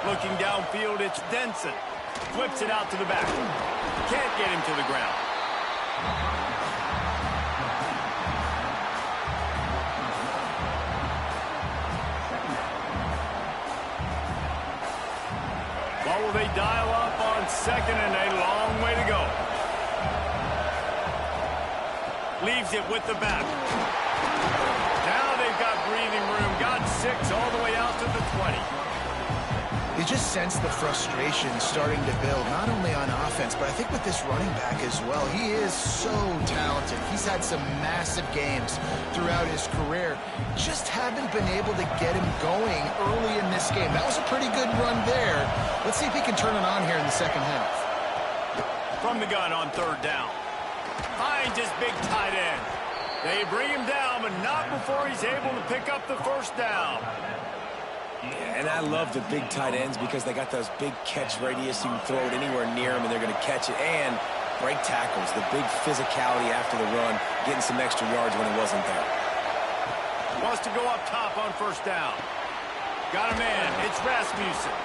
Looking downfield, it's Denson. Flips it out to the back. Can't get him to the ground. What will they dial up on second and a long way to go? Leaves it with the back. Now they've got breathing room. Got 6 all the way out to the 20. You just sense the frustration starting to build, not only on offense, but I think with this running back as well. He is so talented. He's had some massive games throughout his career. Just haven't been able to get him going early in this game. That was a pretty good run there. Let's see if he can turn it on here in the second half. From the gun on third down. Finds his big tight end. They bring him down, but not before he's able to pick up the first down. Yeah, and I love the big tight ends because they got those big catch radius. You can throw it anywhere near them, and they're going to catch it. And break tackles, the big physicality after the run, getting some extra yards when it wasn't there. Wants to go up top on first down. Got a man. It's Rasmussen.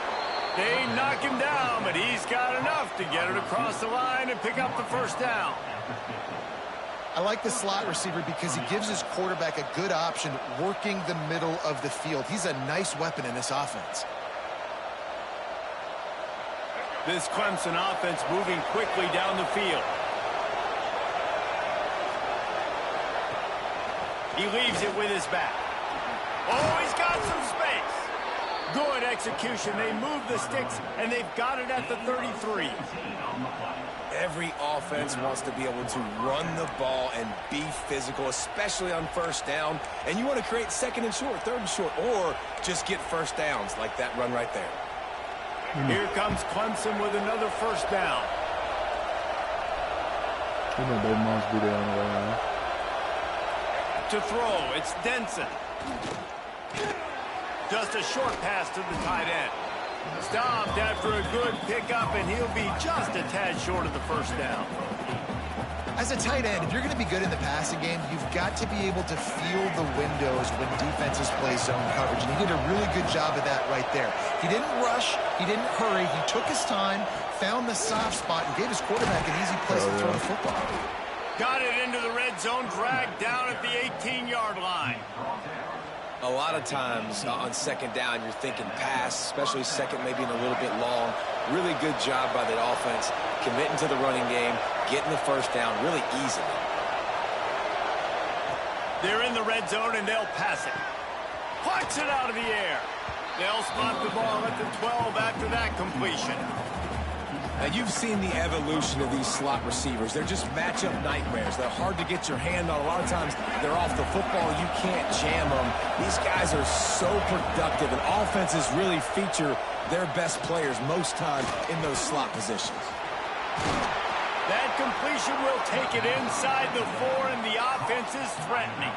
They knock him down, but he's got enough to get it across the line and pick up the first down. I like the slot receiver because he gives his quarterback a good option working the middle of the field. He's a nice weapon in this offense. This Clemson offense moving quickly down the field. He leaves it with his back. Oh, he's got some space. Good execution. They move the sticks, and they've got it at the 33. Every offense wants to be able to run the ball and be physical, especially on first down. And you want to create second and short, third and short, or just get first downs like that run right there. Here comes Clemson with another first down. You know they must be there on the way now. To throw, it's Denson. Just a short pass to the tight end. Stopped after a good pickup, and he'll be just a tad short of the first down. As a tight end, if you're going to be good in the passing game, you've got to be able to feel the windows when defenses play zone coverage, and he did a really good job of that right there. He didn't rush, he didn't hurry, he took his time, found the soft spot, and gave his quarterback an easy place to throw the football. Got it into the red zone, dragged down at the 18-yard line. A lot of times on second down, you're thinking pass, especially second, maybe in a little bit long. Really good job by the offense, committing to the running game, getting the first down really easily. They're in the red zone, and they'll pass it. Plucks it out of the air. They'll spot the ball at the 12 after that completion. Now, you've seen the evolution of these slot receivers. They're just matchup nightmares. They're hard to get your hand on. A lot of times, they're off the football. You can't jam them. These guys are so productive, and offenses really feature their best players most time in those slot positions. That completion will take it inside the 4, and the offense is threatening.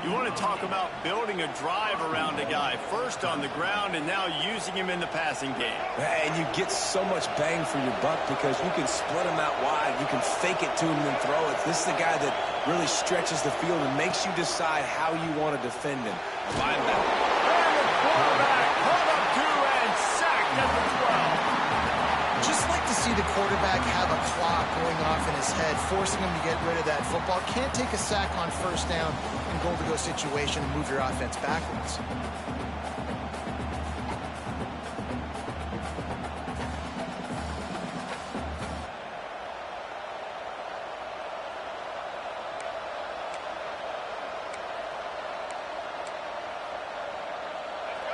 You want to talk about building a drive around a guy, first on the ground and now using him in the passing game. And you get so much bang for your buck because you can split him out wide. You can fake it to him and throw it. This is the guy that really stretches the field and makes you decide how you want to defend him. Linebacker. And the quarterback pulled up 2 and sacked at the 12. Just like to see the quarterback have a clock going off in his head, forcing him to get rid of that football. Can't take a sack on first down in goal-to-go situation and move your offense backwards.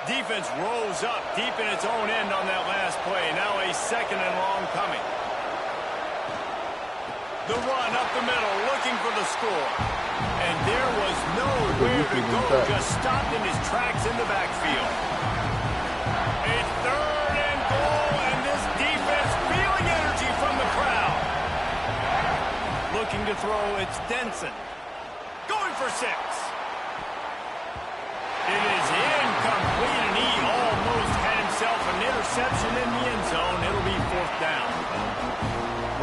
Defense rolls up deep in its own end on that last play. Now a second and long coming. The run up the middle, looking for the score. And there was nowhere to go, just stopped in his tracks in the backfield. A third and goal, and this defense feeling energy from the crowd. Looking to throw, it's Denson. Going for 6. It is incomplete, and he almost had himself an interception in the end zone. It'll be 4th down.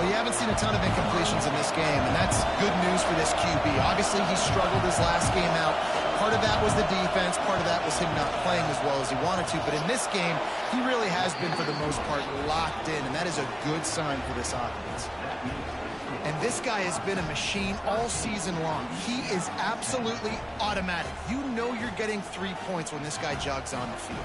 Well, you haven't seen a ton of incompletions in this game, and that's good news for this QB. Obviously, he struggled his last game out, Part of that was the defense. Part of that was him not playing as well as he wanted to. But in this game, he really has been, for the most part, locked in, and that is a good sign for this offense. And this guy has been a machine all season long. He is absolutely automatic. You know you're getting 3 points when this guy jogs on the field.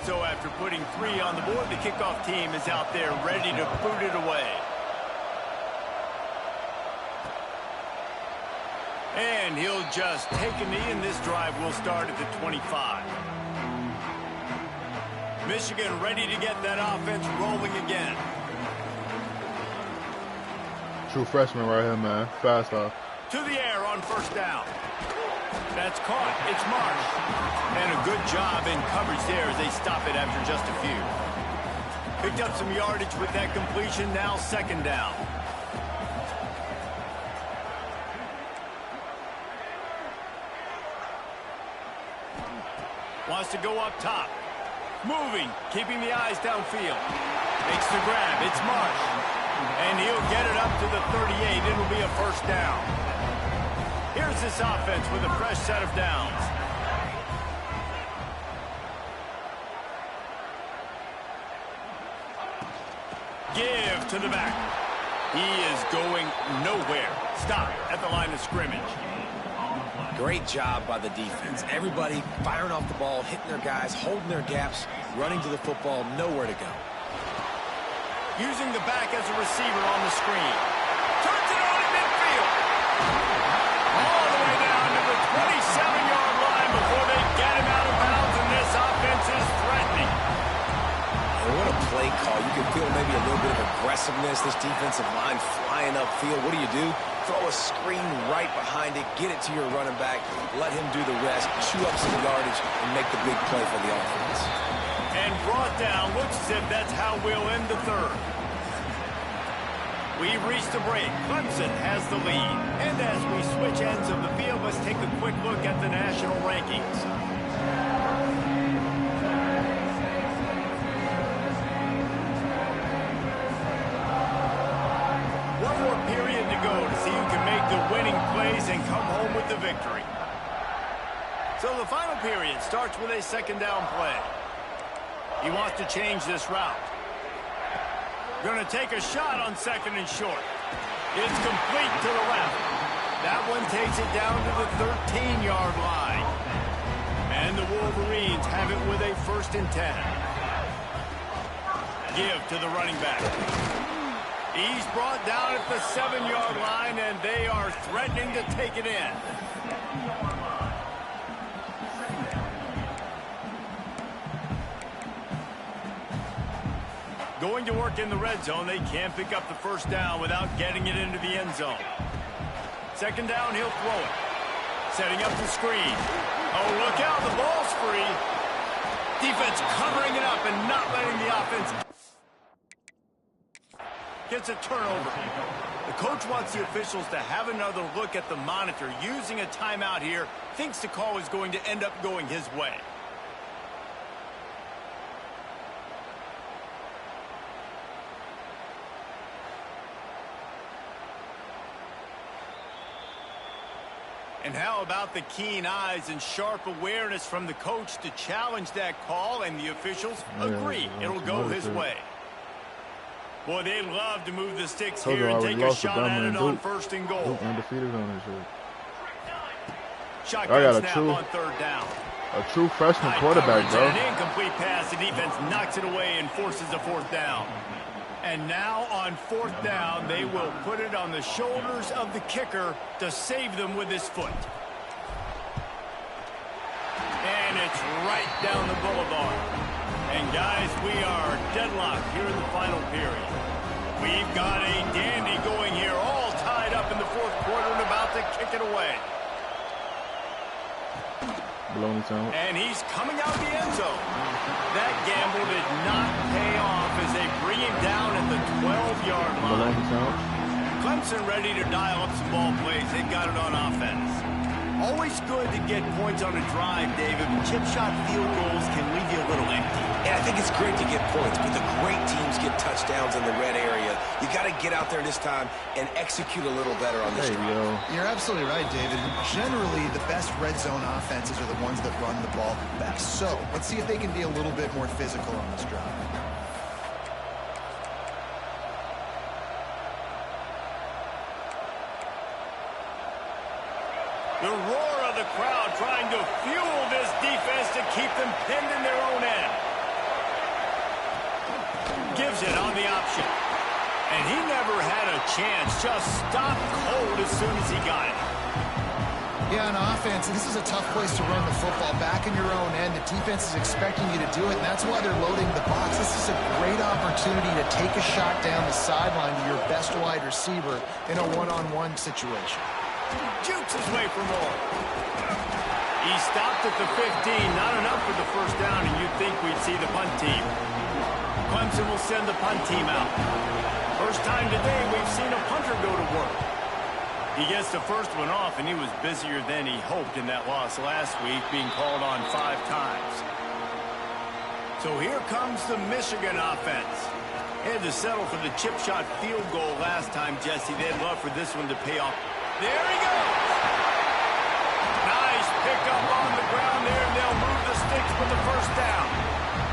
So after putting 3 on the board, the kickoff team is out there ready to boot it away. And he'll just take a knee, and this drive will start at the 25. Michigan ready to get that offense rolling again. True freshman right here, man. Fast off. To the air on first down. That's caught. It's Marsh. And a good job in coverage there as they stop it after just a few. Picked up some yardage with that completion. Now second down. Wants to go up top. Moving, keeping the eyes downfield. Makes the grab. It's Marsh. And he'll get it up to the 38. It'll be a first down. Here's this offense with a fresh set of downs. Give to the back. He is going nowhere. Stop at the line of scrimmage. Great job by the defense. Everybody firing off the ball, hitting their guys, holding their gaps, running to the football, nowhere to go. Using the back as a receiver on the screen. Turns it on in midfield. All the way down to the 27-yard line before they get him out of bounds, and this offense is threatening. And what a play call. You can feel maybe a little bit of aggressiveness. This defensive line flying upfield. What do? Throw a screen right behind it, get it to your running back, let him do the rest, chew up some yardage, and make the big play for the offense. And brought down. Looks as if that's how we'll end the third. We've reached the break. Clemson has the lead. And as we switch ends of the field, let's take a quick look at the national rankings. One more period to go to see who can make the winning plays and come home with the victory. So the final period starts with a second down play. He wants to change this route. Going to take a shot on second and short. It's complete to the left. That one takes it down to the 13-yard line. And the Wolverines have it with a 1st and 10. Give to the running back. He's brought down at the 7-yard line, and they are threatening to take it in. Going to work in the red zone. They can't pick up the first down without getting it into the end zone. Second down, he'll throw it. Setting up the screen. Oh, look out, the ball's free. Defense covering it up and not letting the offense. Gets a turnover. The coach wants the officials to have another look at the monitor. Using a timeout here, thinks the call is going to end up going his way. And how about the keen eyes and sharp awareness from the coach to challenge that call, and the officials agree it'll go his way. Boy, they love to move the sticks here and take a shot at it on 1st and goal. Undefeated on this shit. Shotgun snap on third down. A true freshman quarterback, bro. An incomplete pass. The defense knocks it away and forces a 4th down. And now on 4th down, they will put it on the shoulders of the kicker to save them with his foot. And it's right down the boulevard. And guys, we are deadlocked here in the final period. We've got a dandy going here, all tied up in the 4th quarter and about to kick it away. And he's coming out the end zone. That gamble did not pay off as they bring him down at the 12-yard line. Clemson ready to dial up some ball plays. They've got it on offense. Always always good to get points on a drive, David, but chip shot field goals can leave you a little empty. Yeah, I think it's great to get points, but the great teams get touchdowns in the red area. You got to get out there this time and execute a little better on this drive. You're absolutely right, David. Generally, the best red zone offenses are the ones that run the ball best. So let's see if they can be a little bit more physical on this drive. The roar of the crowd trying to fuel this defense to keep them pinned in their own end. Gives it on the option. And he never had a chance. Just stopped cold as soon as he got it. Yeah, on offense, this is a tough place to run the football. Back in your own end, the defense is expecting you to do it, and that's why they're loading the box. This is a great opportunity to take a shot down the sideline to your best wide receiver in a one-on-one situation. Jukes his way for more. He stopped at the 15. Not enough for the first down, and you'd think we'd see the punt team. Clemson will send the punt team out. First time today we've seen a punter go to work. He gets the first one off, and he was busier than he hoped in that loss last week, being called on 5 times. So here comes the Michigan offense. They had to settle for the chip shot field goal last time, Jesse. They'd love for this one to pay off. There he goes. Nice pickup on the ground there, and they'll move the sticks for the first down.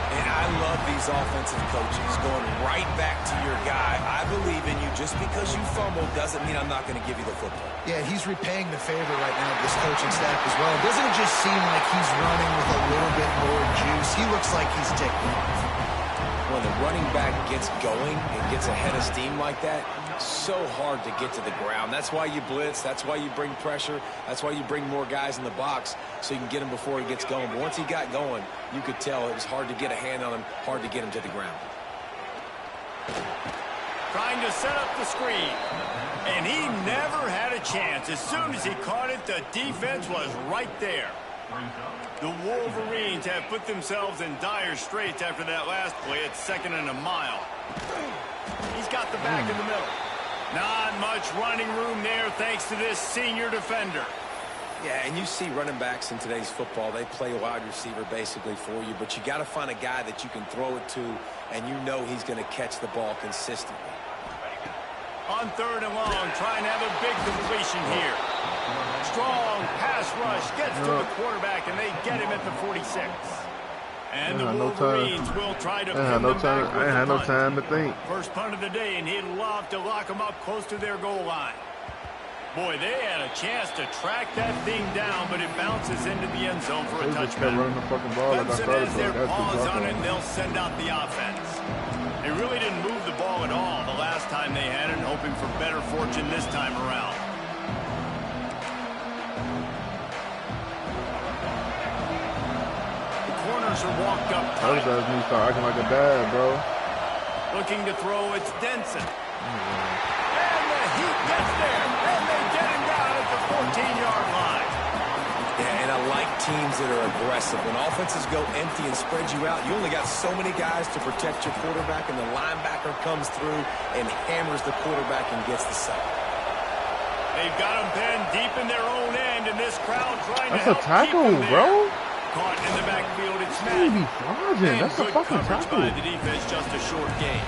And I love these offensive coaches going right back to your guy. I believe in you. Just because you fumbled doesn't mean I'm not going to give you the football. Yeah, he's repaying the favor right now of this coaching staff as well. Doesn't it just seem like he's running with a little bit more juice? He looks like he's ticking off. When the running back gets going and gets ahead of steam like that, so hard to get to the ground. That's why you blitz. That's why you bring pressure. That's why you bring more guys in the box so you can get him before he gets going. But once he got going, you could tell it was hard to get a hand on him, hard to get him to the ground. Trying to set up the screen. And he never had a chance. As soon as he caught it, the defense was right there. The Wolverines have put themselves in dire straits after that last play. It's 2nd and a mile. He's got the back in the middle. Not much running room there thanks to this senior defender. Yeah, and you see running backs in today's football, they play wide receiver basically for you, but you got to find a guy that you can throw it to, and you know he's going to catch the ball consistently. On 3rd and long, trying to have a big completion here. Strong pass rush gets to the quarterback, and they get him at the 46. And the Wolverines will try to pin them back with the no time to think. First punt of the day, and he'd love to lock them up close to their goal line. Boy, they had a chance to track that thing down, but it bounces into the end zone for a touchdown. Clemson has their paws on it, and they'll send out the offense. They really didn't move the ball at all the last time they had it, hoping for better fortune this time around. The corners are walked up tight. Me start acting like a dad, bro. Looking to throw, it's Denson. And the heat gets there, and they get him down at the 14-yard line. Yeah, and I like teams that are aggressive. When offenses go empty and spread you out, you only got so many guys to protect your quarterback, and the linebacker comes through and hammers the quarterback and gets the sack. They've got him pinned deep in their own end, and this crowd trying to help tackle, keep him there. bro. Caught in the backfield, it's Baby, Madden. that's a Good fucking coverage tackle. by the defense, just a short game.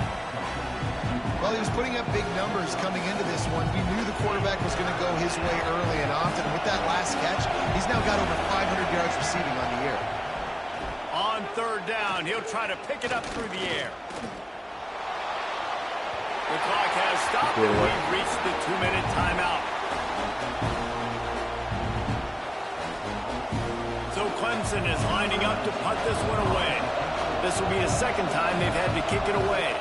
Well, he was putting up big numbers coming into this one. We knew the quarterback was going to go his way early and often. With that last catch, he's now got over 500 yards receiving on the year. On 3rd down, he'll try to pick it up through the air. The clock has stopped, and we've reached the 2-minute timeout. So Clemson is lining up to punt this one away. This will be the 2nd time they've had to kick it away.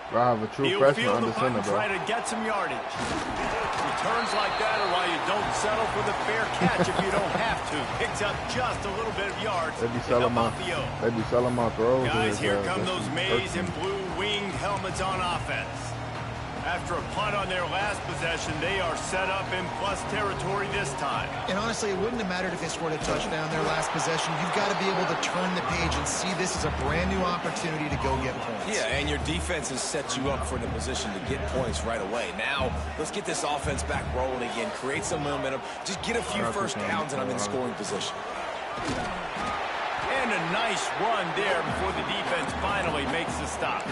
I have a true freshman under center, bro. Try to get some yardage. Returns like that are why you don't settle for the fair catch if you don't have to. Picks up just a little bit of yards. They be selling my throws. Guys, here come those maize and blue winged helmets on offense. After a punt on their last possession, they are set up in plus territory this time. And honestly, it wouldn't have mattered if they scored a touchdown their last possession. You've got to be able to turn the page and see this as a brand new opportunity to go get points. Yeah, and your defense has set you up for the position to get points right away. Now, let's get this offense back rolling again, create some momentum, just get a few first downs, and I'm in scoring position. And a nice run there before the defense finally makes the stop.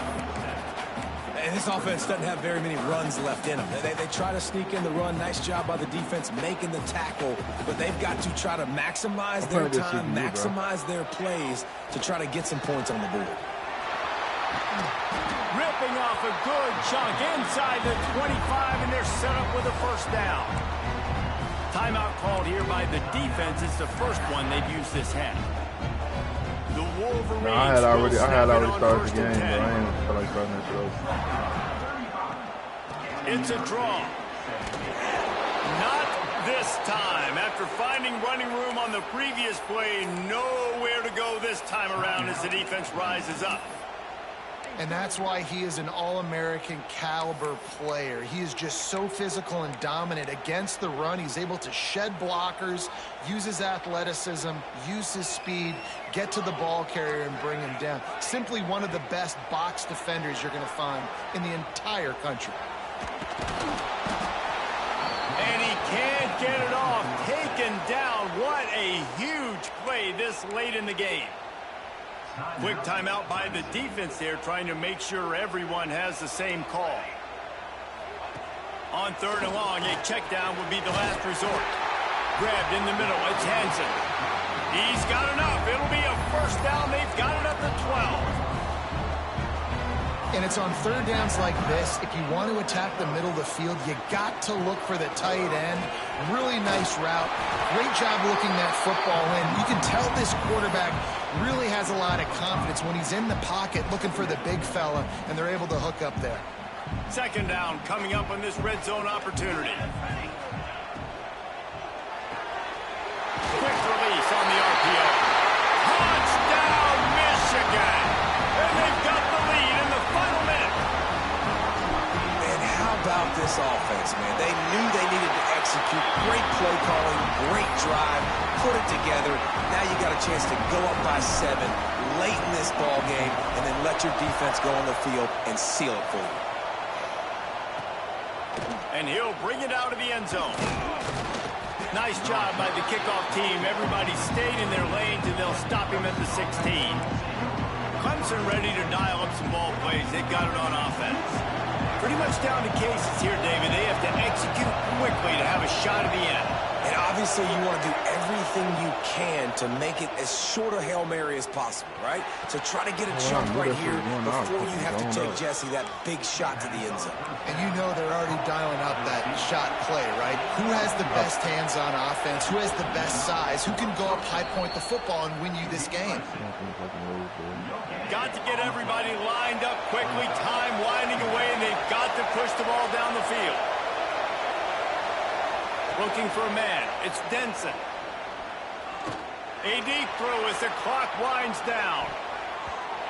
And this offense doesn't have very many runs left in them. They try to sneak in the run. Nice job by the defense making the tackle. But they've got to try to maximize their time, maximize their plays to try to get some points on the board. Ripping off a good chunk inside the 25, and they're set up with a first down. Timeout called here by the defense. It's the first one they've used this half. The Wolverines. No, I had already started the game, but I ain't feel like starting that throw. It's a draw. Not this time. After finding running room on the previous play, nowhere to go this time around as the defense rises up. And that's why he is an all-American caliber player. He is just so physical and dominant against the run. He's able to shed blockers, use his athleticism, use his speed, get to the ball carrier and bring him down. Simply one of the best box defenders you're going to find in the entire country. And he can't get it off. Taken down. What a huge play this late in the game. Quick timeout by the defense there, trying to make sure everyone has the same call. On 3rd and long, a check down would be the last resort. Grabbed in the middle, it's Hansen. He's got enough. It'll be a first down. They've got it up to 12. And it's on 3rd downs like this. If you want to attack the middle of the field, you got to look for the tight end. Really nice route. Great job looking that football in. You can tell this quarterback really has a lot of confidence when he's in the pocket looking for the big fella, and they're able to hook up there. 2nd down coming up on this red zone opportunity. Quick release on the RPO. Touchdown, Michigan! And they've got the lead in the final minute. And how about this offense, man? They knew they needed to execute. Great play calling, great drive, put it together. Now you got a chance to go up by 7 late in this ball game and then let your defense go on the field and seal it for you. And he'll bring it out of the end zone. Nice job by the kickoff team. Everybody stayed in their lanes, and they'll stop him at the 16. Clemson ready to dial up some ball plays. They've got it on offense. Pretty much down to cases here, David. They have to execute quickly to have a shot at the end. And obviously you want to do everything you can to make it as short a Hail Mary as possible, right? So try to get a chunk right here before you have to take, Jesse, that big shot to the end zone. And you know they're already dialing up that shot play, right? Who has the best hands on offense? Who has the best size? Who can go up high point the football and win you this game? Got to get everybody lined up quickly. Time winding away, and they've got to push the ball down the field. Looking for a man. It's Denson. A deep throw as the clock winds down.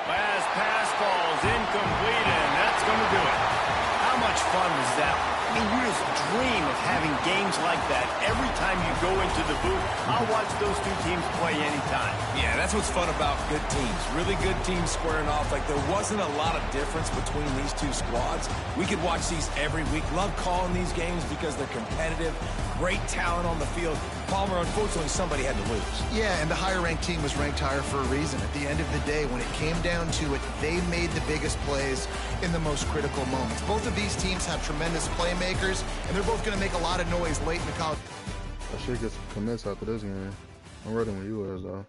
Last pass falls incomplete, and that's going to do it. How much fun was that? I mean, you just dream of having games like that every time you go into the booth. I'll watch those two teams play anytime. Yeah, that's what's fun about good teams. Really good teams squaring off. Like, there wasn't a lot of difference between these two squads. We could watch these every week. Love calling these games because they're competitive. Great talent on the field. Palmer, unfortunately, somebody had to lose. Yeah, and the higher-ranked team was ranked higher for a reason. At the end of the day, when it came down to it, they made the biggest plays in the most critical moments. Both of these teams have tremendous playmakers, and they're both going to make a lot of noise late in the college. I should get some commits after this game. I'm ready when you is, though.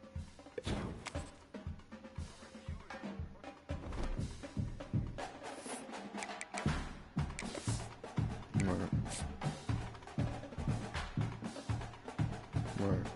Right.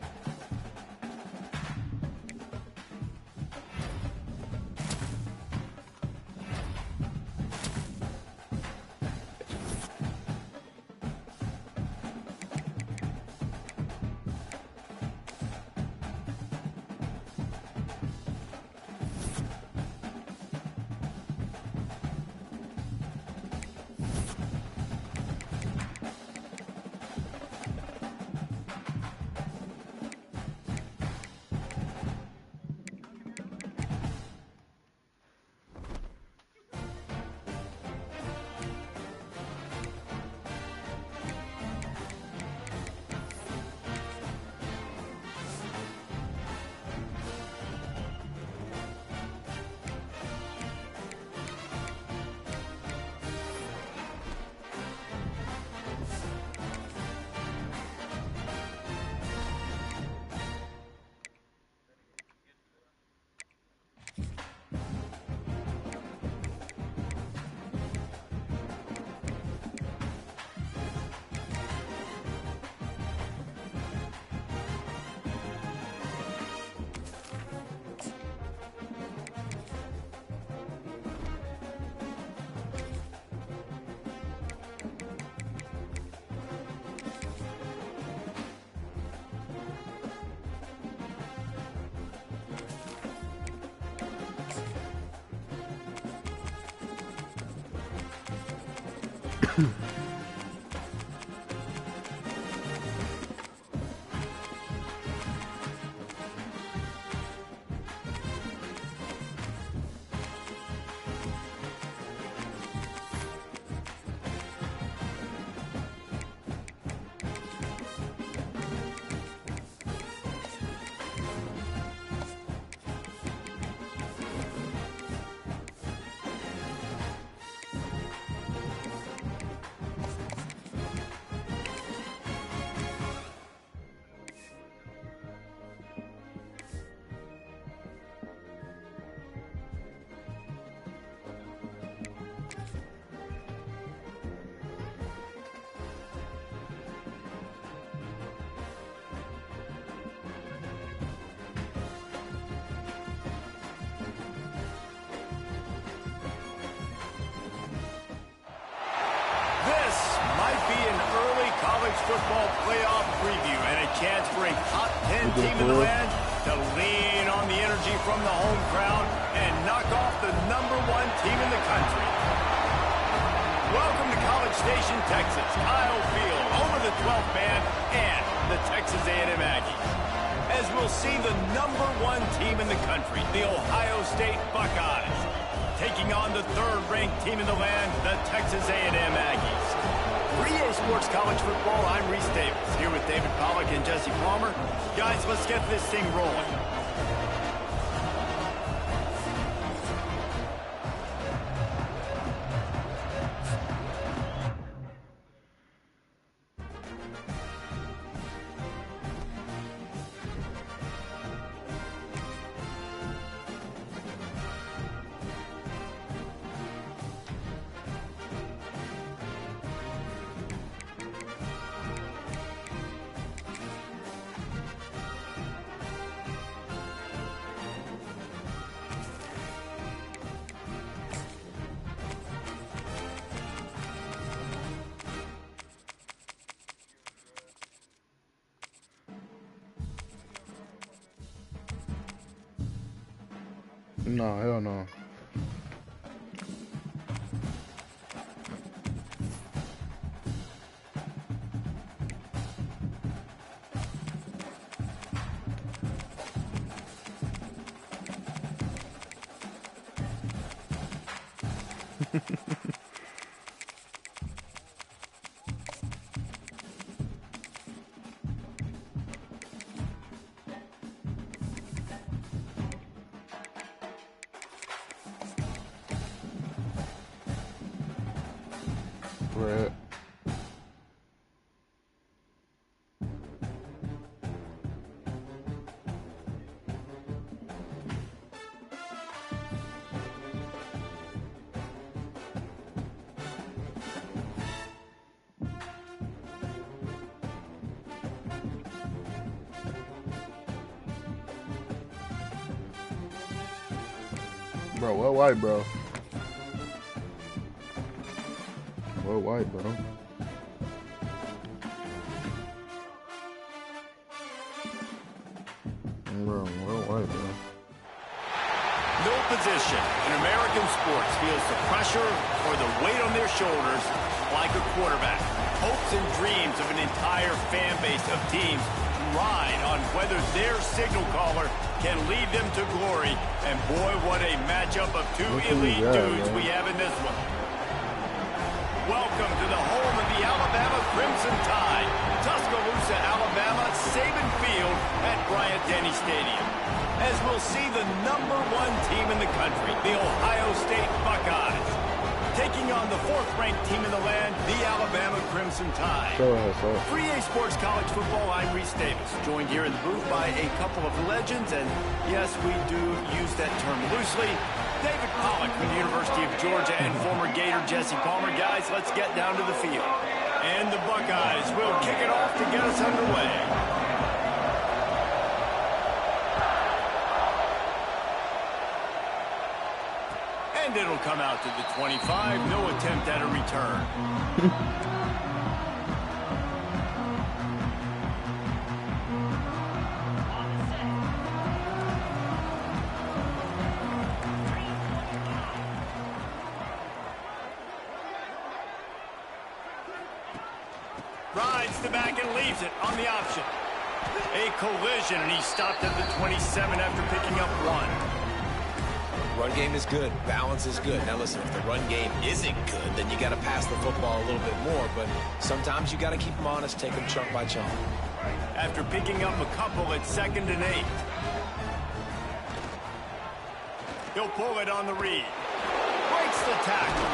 Football playoff preview and a chance for a top 10 team in the land to lean on the energy from the home crowd and knock off the #1 team in the country. Welcome to College Station, Texas, Kyle Field, home of the 12th man and the Texas A&M Aggies. As we'll see the #1 team in the country, the Ohio State Buckeyes, taking on the 3rd-ranked team in the land, the Texas A&M Aggies. For EA Sports College Football, I'm Reese Davis, here with David Pollack and Jesse Palmer. Guys, let's get this thing rolling. No, hell no. Right. Bro, what white, bro? What white, bro? Bro, what white, bro? No position in American sports feels the pressure or the weight on their shoulders like a quarterback. Hopes and dreams of an entire fan base of teams ride on whether their signal caller can lead them to glory. And boy, what a matchup of two elite dudes we have in this one. Welcome to the home of the Alabama Crimson Tide, Tuscaloosa, Alabama, Saban Field at Bryant-Denny Stadium. As we'll see the #1 team in the country, the Ohio State Buckeyes, taking on the 4th-ranked team in the land, the Alabama Crimson Tide. For EA Sports College Football, I'm Reese Davis, joined here in the booth by a couple of legends, and yes, we do use that term loosely. David Pollack from the University of Georgia and former Gator Jesse Palmer. Guys, let's get down to the field. And the Buckeyes will kick it off to get us underway. And it'll come out to the 25. No attempt at a return. Rides the back and leaves it on the option. A collision, and he stopped at the 27 after picking up 1. Run game is good. Balance is good. Now listen, if the run game isn't good, then you got to pass the football a little bit more. But sometimes you got to keep them honest, take them chunk by chunk. After picking up a couple at 2nd and 8. He'll pull it on the read. Breaks the tackle.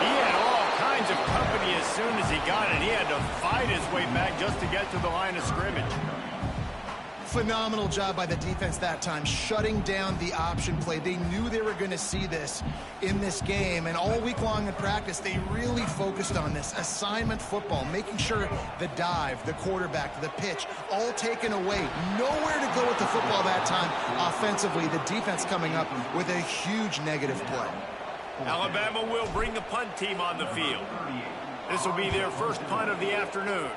He had all kinds of company as soon as he got it. He had to fight his way back just to get to the line of scrimmage. Phenomenal job by the defense that time, shutting down the option play. They knew they were going to see this in this game, and all week long in practice, they really focused on this assignment football, making sure the dive, the quarterback, the pitch, all taken away. Nowhere to go with the football that time offensively. The defense coming up with a huge negative play. Alabama will bring the punt team on the field. This will be their first punt of the afternoon.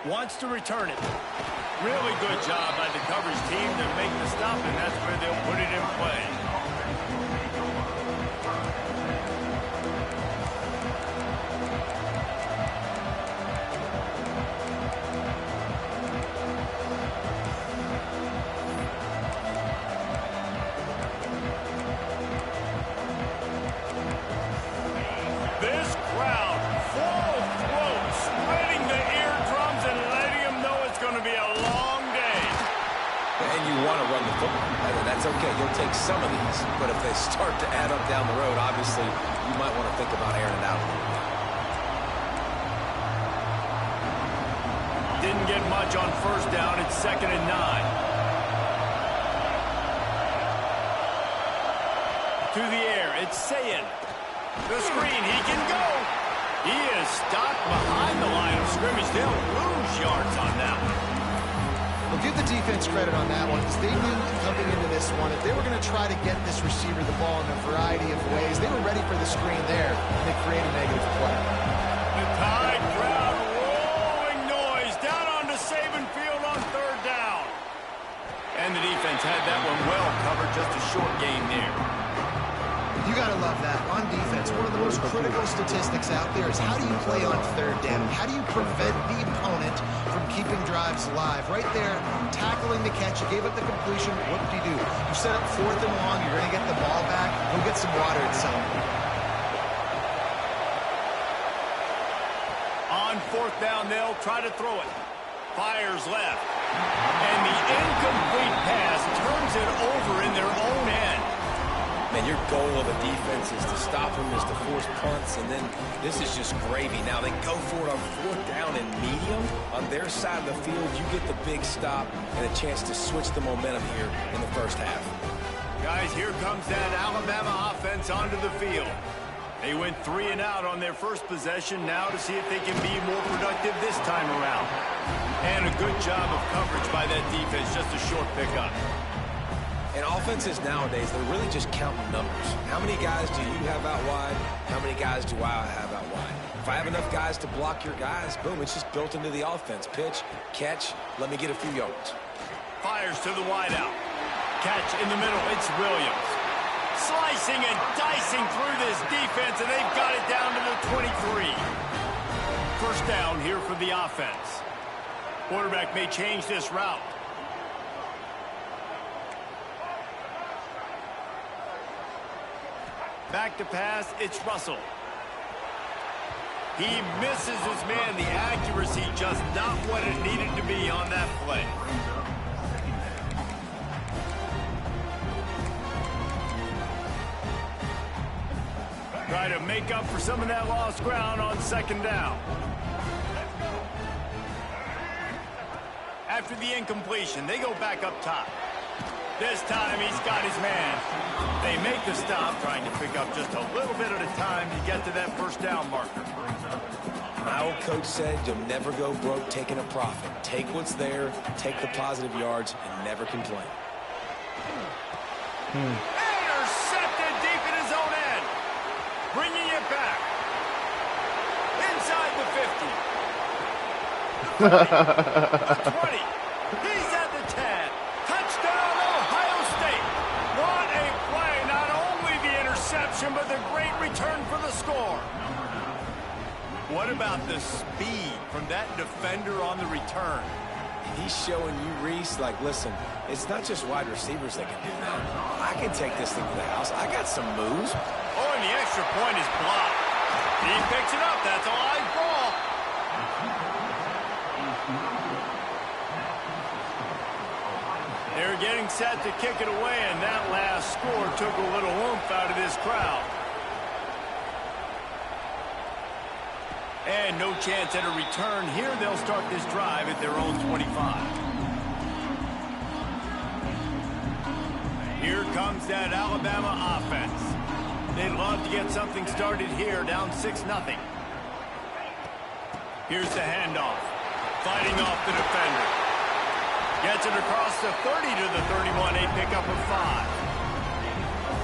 Wants to return it. Really good job by the coverage team to make the stop, and that's where they'll put it in play. This crowd, full throat, spreading the eardrums and letting them know it's going to be a long day. And you want to run the football. That's okay. You'll take some of these. But if they start to add up down the road, obviously, you might want to think about airing it out a little bit. Didn't get much on 1st down. It's 2nd and 9. To the air, it's Sayin. The screen, he can go. He is stopped behind the line of scrimmage. They'll lose yards on that one. We'll give the defense credit on that one because they knew coming into this one, if they were going to try to get this receiver the ball in a variety of ways, they were ready for the screen there, and they create a negative play. The Tide crowd rolling noise down onto Saban Field on 3rd down. And the defense had that one well covered, just a short gain there. You got to love that. On defense, one of the most critical statistics out there is how do you play on 3rd down? How do you prevent the opponent from keeping drives alive? Right there, tackling the catch, you gave up the completion, what did you do? You set up 4th and long, you're going to get the ball back, go get some water and some. On 4th down, they'll try to throw it. Fires left. And the incomplete pass turns it over in their own end. Man, your goal of a defense is to stop them, is to force punts, and then this is just gravy. Now they go for it on 4th down and medium. On their side of the field, you get the big stop and a chance to switch the momentum here in the 1st half. Guys, here comes that Alabama offense onto the field. They went 3 and out on their first possession, now to see if they can be more productive this time around. And a good job of coverage by that defense, just a short pickup. And offenses nowadays, they're really just counting numbers. How many guys do you have out wide? How many guys do I have out wide? If I have enough guys to block your guys, boom, it's just built into the offense. Pitch, catch, let me get a few yards. Fires to the wideout. Catch in the middle, it's Williams. Slicing and dicing through this defense, and they've got it down to the 23. 1st down here for the offense. Quarterback may change this route. Back to pass, it's Russell. He misses his man. The accuracy just not what it needed to be on that play. Try to make up for some of that lost ground on 2nd down. After the incompletion, they go back up top. This time he's got his man. They make the stop, trying to pick up just a little bit at a time to get to that 1st down marker. My old coach said you'll never go broke taking a profit. Take what's there, take the positive yards, and never complain. Intercepted deep in his own end. Bringing it back. Inside the 50. The 20. He's at the 10. Touchdown, Ohio State. What a play. Not only the interception, but the great return for the score. What about the speed from that defender on the return? He's showing you, Reese, like, listen, it's not just wide receivers that can do that. I can take this thing to the house. I got some moves. Oh, and the extra point is blocked. He picks it up. That's a live ball. They're getting set to kick it away, and that last score took a little oomph out of this crowd. And no chance at a return here. They'll start this drive at their own 25. Here comes that Alabama offense. They'd love to get something started here, down 6-0. Here's the handoff. Fighting off the defender. Gets it across the 30 to the 31. A pickup of 5.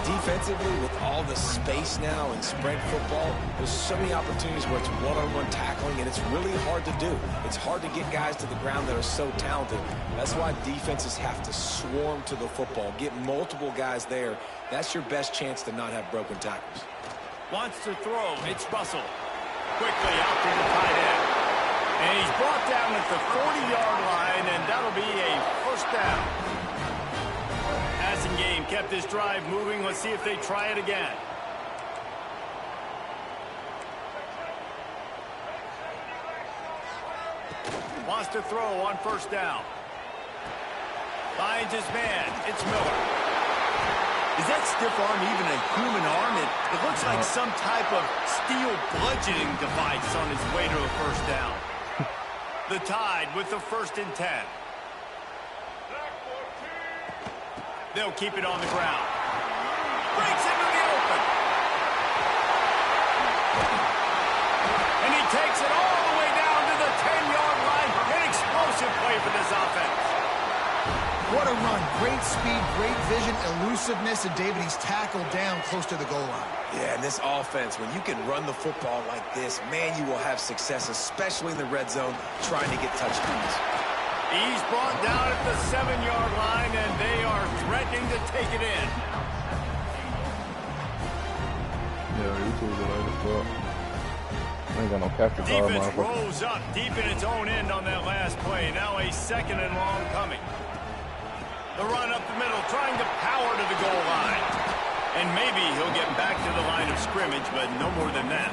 Defensively, with all the space now in spread football, there's so many opportunities where it's one-on-one tackling, and it's really hard to do. It's hard to get guys to the ground that are so talented. That's why defenses have to swarm to the football, get multiple guys there. That's your best chance to not have broken tackles. Wants to throw. It's Russell. Quickly out to the tight end. And he's brought down at the 40-yard line, and that'll be a first down. Passing game kept this drive moving. Let's see if they try it again. Wants to throw on first down. Finds his man. It's Miller. Is that stiff arm even a human arm? It looks like some type of steel bludgeoning device on his way to a first down. The Tide with the 1st and 10. They'll keep it on the ground. Breaks into the open. And he takes it all the way down to the 10-yard line. An explosive play for this offense. What a run. Great speed, great vision, elusiveness, and David, he's tackled down close to the goal line. Yeah, and this offense, when you can run the football like this, man, you will have success, especially in the red zone, trying to get touchdowns. He's brought down at the 7-yard line, and they are threatening to take it in. Yeah, you two are like as fuck. I ain't got no capture card, Defense motherfucker. rolls up deep in its own end on that last play. Now a 2nd and long coming. The run up the middle, trying to power to the goal line. And maybe he'll get back to the line of scrimmage, but no more than that.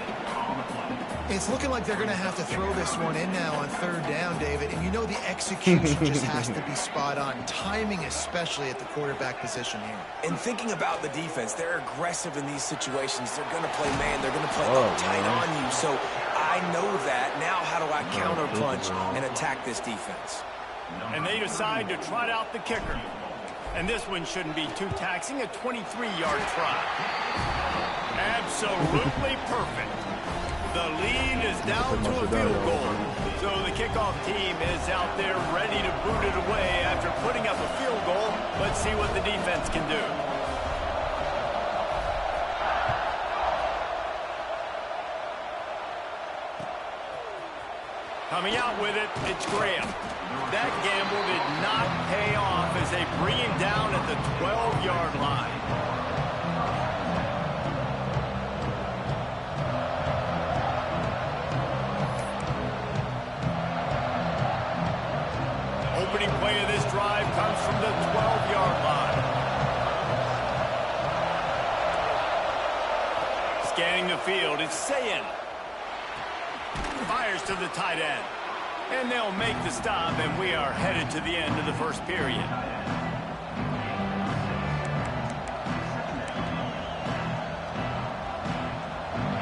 It's looking like they're going to have to throw this one in now on 3rd down, David. And you know the execution just has to be spot on. Timing, especially at the quarterback position here. And thinking about the defense, they're aggressive in these situations. They're going to play man. They're going to play tight on you. So I know that. Now how do I counter punch and attack this defense? And they decide to trot out the kicker. And this one shouldn't be too taxing, a 23-yard try. Absolutely perfect. The lead is down to a field goal. So the kickoff team is out there ready to boot it away after putting up a field goal. Let's see what the defense can do. Coming out with it, it's Graham. That gamble did not pay off as they bring him down at the 12-yard line. Opening play of this drive comes from the 12-yard line. Scanning the field, it's Sayin. Fires to the tight end. And they'll make the stop, and we are headed to the end of the first period.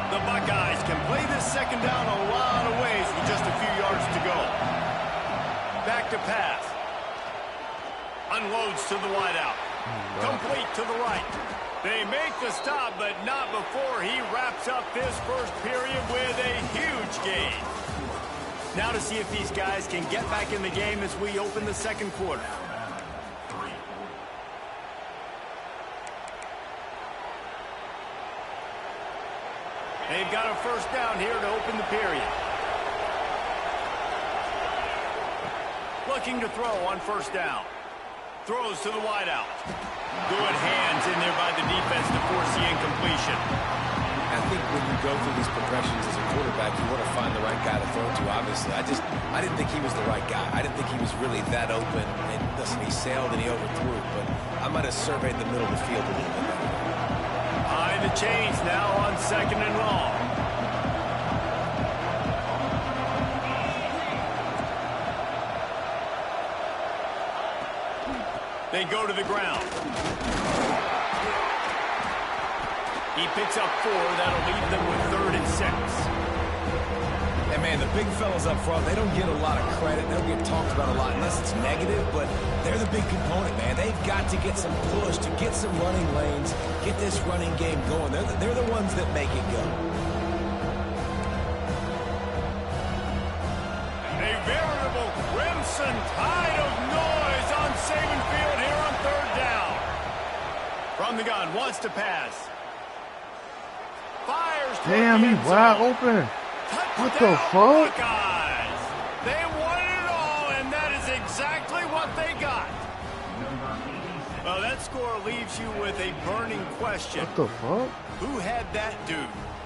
The Buckeyes can play this 2nd down a lot of ways with just a few yards to go. Back to pass. Unloads to the wideout. Complete to the right. They make the stop, but not before he wraps up this first period with a huge gain. Now to see if these guys can get back in the game as we open the 2nd quarter. They've got a first down here to open the period. Looking to throw on first down. Throws to the wideout. Good hands in there by the defense to force the incompletion. I think when you go through these progressions as a quarterback, you want to find the right guy to throw to, obviously. I didn't think he was the right guy. I didn't think he was really that open. And listen, he sailed and he overthrew, but I might have surveyed the middle of the field a little bit better. Behind the chains now on 2nd and long. They go to the ground. He picks up 4. That'll leave them with 3rd and 6. And, man, the big fellas up front, they don't get a lot of credit. They don't get talked about a lot unless it's negative, but they're the big component, man. They've got to get some push, to get some running lanes, get this running game going. They're the ones that make it go. A veritable crimson tide of noise on Saban Field here on 3rd down. From the gun, wants to pass. Fires. Damn, he's wide open. What the fuck? Buckeyes. They won it all, and that is exactly what they got. Well, that score leaves you with a burning question. What the fuck? Who had that dude?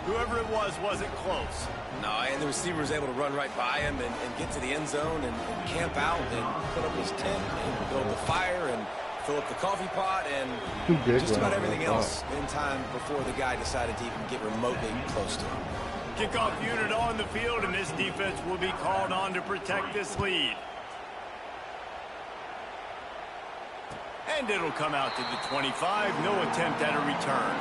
Whoever it was wasn't close. No, and the receiver was able to run right by him and get to the end zone and camp out and put up his tent and build the fire and fill up the coffee pot and just about everything else in time before the guy decided to even get remotely close to him. Kickoff unit on the field, and this defense will be called on to protect this lead. And it'll come out to the 25. No attempt at a return.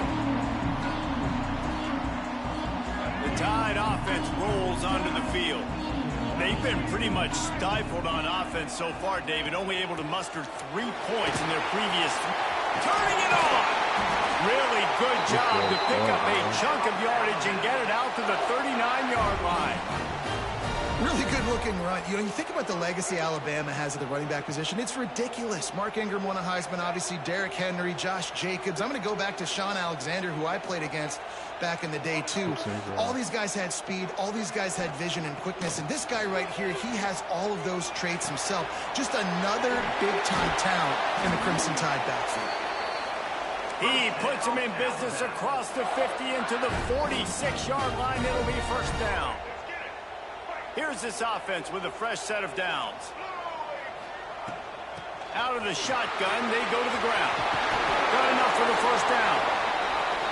The Tide offense rolls onto the field. They've been pretty much stifled on offense so far, David. Only able to muster 3 points in their previous. Turning it on! Really good job to pick up a chunk of yardage and get it out to the 39-yard line. Really good-looking run. You know, you think about the legacy Alabama has at the running back position. It's ridiculous. Mark Ingram won a Heisman, obviously. Derrick Henry, Josh Jacobs. I'm going to go back to Sean Alexander, who I played against back in the day, too. All these guys had speed. All these guys had vision and quickness. And this guy right here, he has all of those traits himself. Just another big-time talent in the Crimson Tide backfield. He puts him in business across the 50 into the 46-yard line. It'll be 1st down. Here's this offense with a fresh set of downs. Out of the shotgun, they go to the ground. Got enough for the 1st down.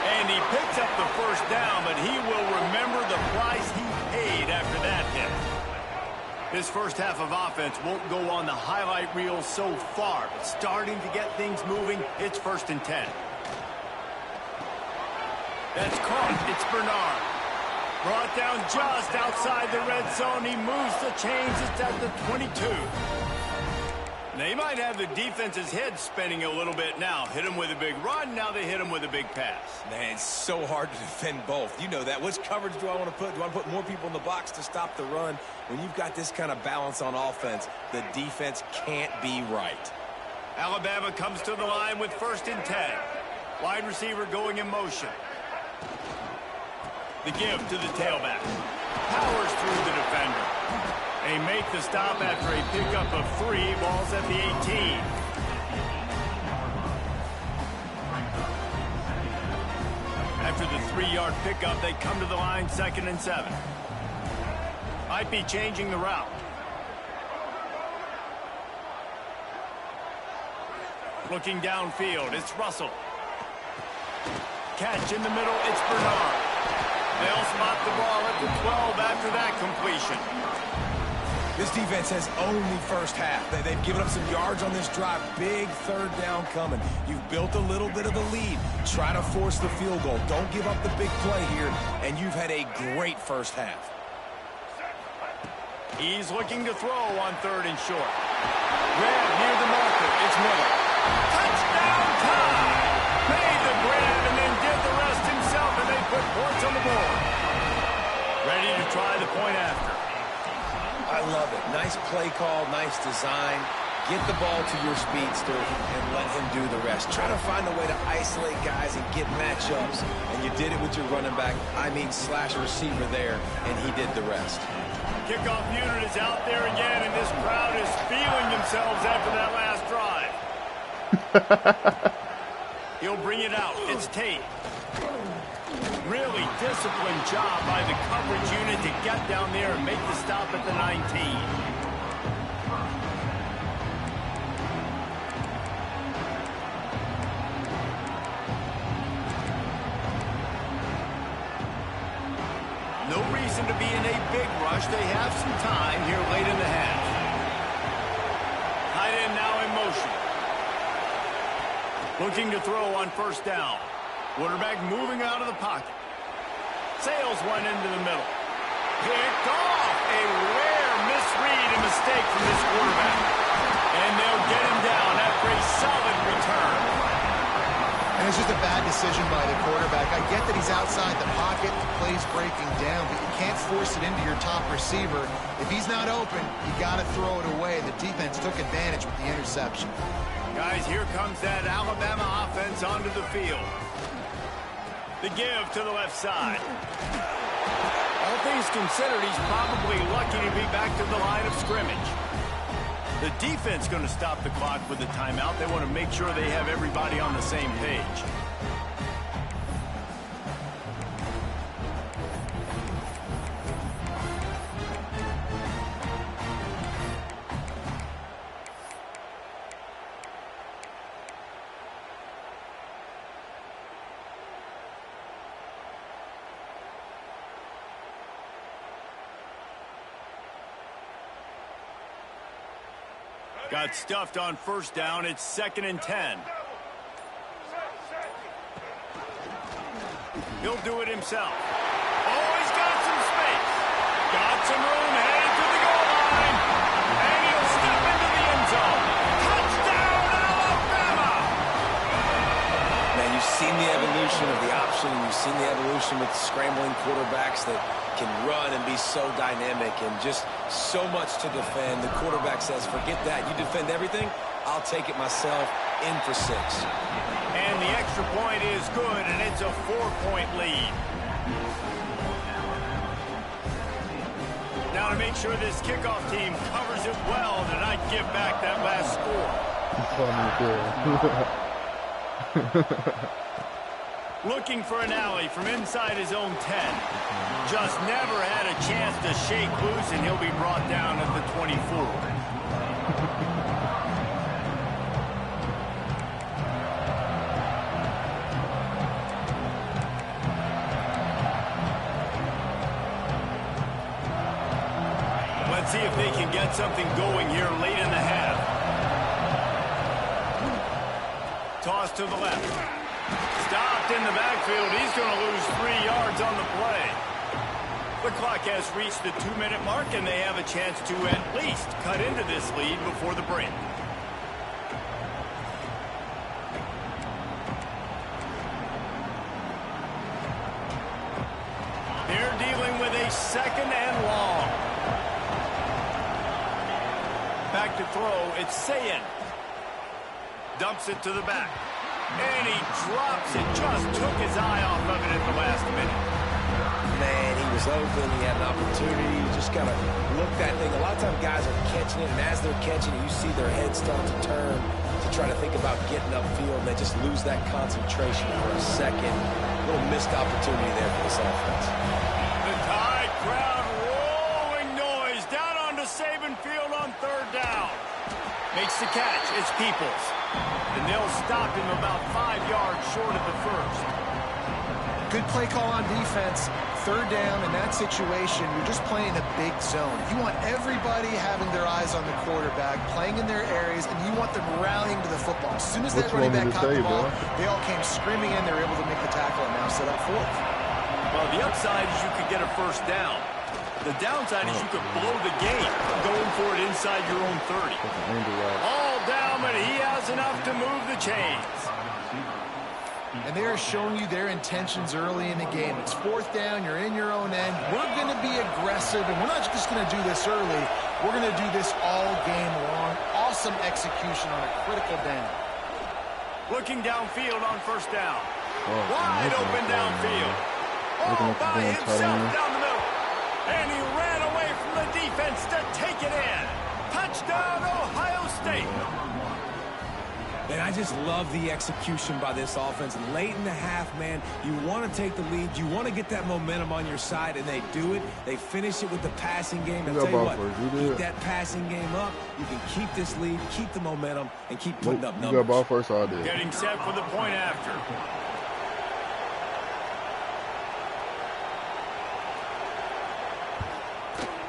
And he picks up the 1st down, but he will remember the price he paid after that hit. This first half of offense won't go on the highlight reel so far, but starting to get things moving, it's 1st and 10. That's caught. It's Bernard. Brought down just outside the red zone. He moves the chains. It's at the 22. They might have the defense's head spinning a little bit now. Hit him with a big run. Now they hit him with a big pass. Man, it's so hard to defend both. You know that. Which coverage do I want to put? Do I want to put more people in the box to stop the run? When you've got this kind of balance on offense, the defense can't be right. Alabama comes to the line with 1st and 10. Wide receiver going in motion. The give to the tailback. Powers through the defender. They make the stop after a pickup of 3. Ball's at the 18. After the 3-yard pickup, they come to the line 2nd and 7. Might be changing the route. Looking downfield, it's Russell. Catch in the middle, it's Bernard. They'll spot the ball at the 12 after that completion. This defense has owned the first half. They've given up some yards on this drive. Big 3rd down coming. You've built a little bit of the lead. Try to force the field goal. Don't give up the big play here, and you've had a great first half. He's looking to throw on 3rd and short. Grab near the marker. It's Miller. Touchdown time! Made the grab and then did the rest himself, and they put points on the board. Ready to try the point after. I love it. Nice play call, nice design. Get the ball to your speedster and let him do the rest. Try to find a way to isolate guys and get matchups. And you did it with your running back, slash receiver there, and he did the rest. Kickoff unit is out there again, and this crowd is feeling themselves after that last drive. He'll bring it out. It's Tate. Really disciplined job by the coverage unit to get down there and make the stop at the 19. No reason to be in a big rush. They have some time here late in the half. Tight end now in motion. Looking to throw on first down. Quarterback moving out of the pocket. Sails one into the middle. Picked off. A rare misread and mistake from this quarterback. And they'll get him down after a solid return. And it's just a bad decision by the quarterback. I get that he's outside the pocket, the play's breaking down, but you can't force it into your top receiver. If he's not open, you got to throw it away. The defense took advantage with the interception. Guys, here comes that Alabama offense onto the field. The give to the left side. All things considered, he's probably lucky to be back to the line of scrimmage. The defense going to stop the clock with a timeout. They want to make sure they have everybody on the same page. Got stuffed on first down. It's 2nd and 10. He'll do it himself. Oh, he's got some space. Got some room headed to the goal line. And he'll step into the end zone. Touchdown, Alabama! Man, you've seen the evolution of the option. You've seen the evolution with scrambling quarterbacks that can run and be so dynamic and just so much to defend. The quarterback says, forget that. You defend everything, I'll take it myself. In for 6. And the extra point is good, and it's a 4-point lead. Now to make sure this kickoff team covers it well to not give back that last score. Looking for an alley from inside his own 10. Just never had a chance to shake loose, and he'll be brought down at the 24. Let's see if they can get something going here late in the half. Toss to the left. Stopped in the backfield. He's going to lose 3 yards on the play. The clock has reached the 2-minute mark, and they have a chance to at least cut into this lead before the break. They're dealing with a 2nd and long. Back to throw. It's Sayin. Dumps it to the back. And he drops it. Just took his eye off of it at the last minute. Man, he was open. He had an opportunity. You just got to look that thing. A lot of times guys are catching it, and as they're catching it, you see their heads start to turn to try to think about getting upfield, and they just lose that concentration for a second. A little missed opportunity there for this offense. The Tide crowd rolling noise down onto Saban Field on 3rd down. Makes the catch. It's Peoples. And they'll stop him about 5 yards short of the first. Good play call on defense. 3rd down in that situation, you're just playing a big zone. You want everybody having their eyes on the quarterback, playing in their areas, and you want them rallying to the football. As soon as that running back caught the ball, they all came screaming in. They were able to make the tackle and now set up 4th. Well, the upside is you could get a first down. The downside is you could blow the game going for it inside your own 30. All down, but he has enough to move the chains. And they are showing you their intentions early in the game. It's 4th down. You're in your own end. We're going to be aggressive, and we're not just going to do this early. We're going to do this all game long. Awesome execution on a critical down. Looking downfield on first down. Wide open downfield. All by himself down the middle. And he ran away from the defense to take it in. Touchdown, Ohio State. And I just love the execution by this offense. Late in the half, man, you want to take the lead. You want to get that momentum on your side, and they do it. They finish it with the passing game. And tell you what, keep that passing game up. You can keep this lead, keep the momentum, and keep putting up numbers. You got ball first, all day. Getting set for the point after.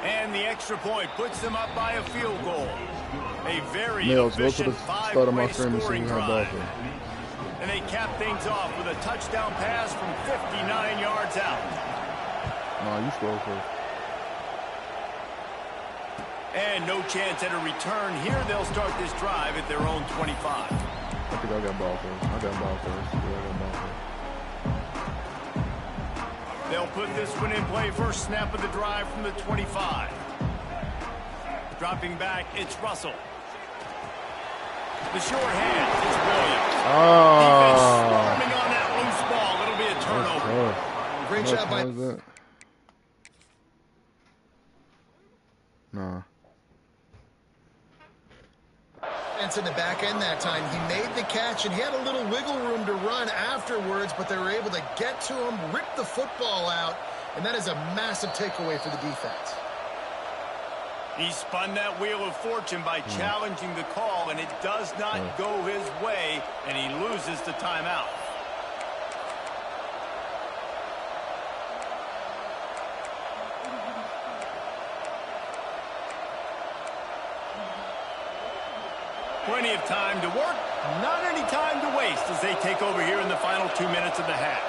And the extra point puts them up by a field goal. A very efficient five-way scoring drive. And they cap things off with a touchdown pass from 59 yards out. Nah, you scored first. And no chance at a return here. They'll start this drive at their own 25. I think I got ball first. I got ball first. Yeah, I got ball first. They'll put this one in play. First snap of the drive from the 25. Dropping back, it's Russell. The short hand, it's Williams. Defense swarming on that loose ball. It'll be a turnover. Great job by... Nah. In the back end that time. He made the catch, and he had a little wiggle room to run afterwards, but they were able to get to him, rip the football out, and that is a massive takeaway for the defense. He spun that wheel of fortune by challenging the call, and it does not go his way, and he loses the timeout. Plenty of time to work, not any time to waste as they take over here in the final 2 minutes of the half.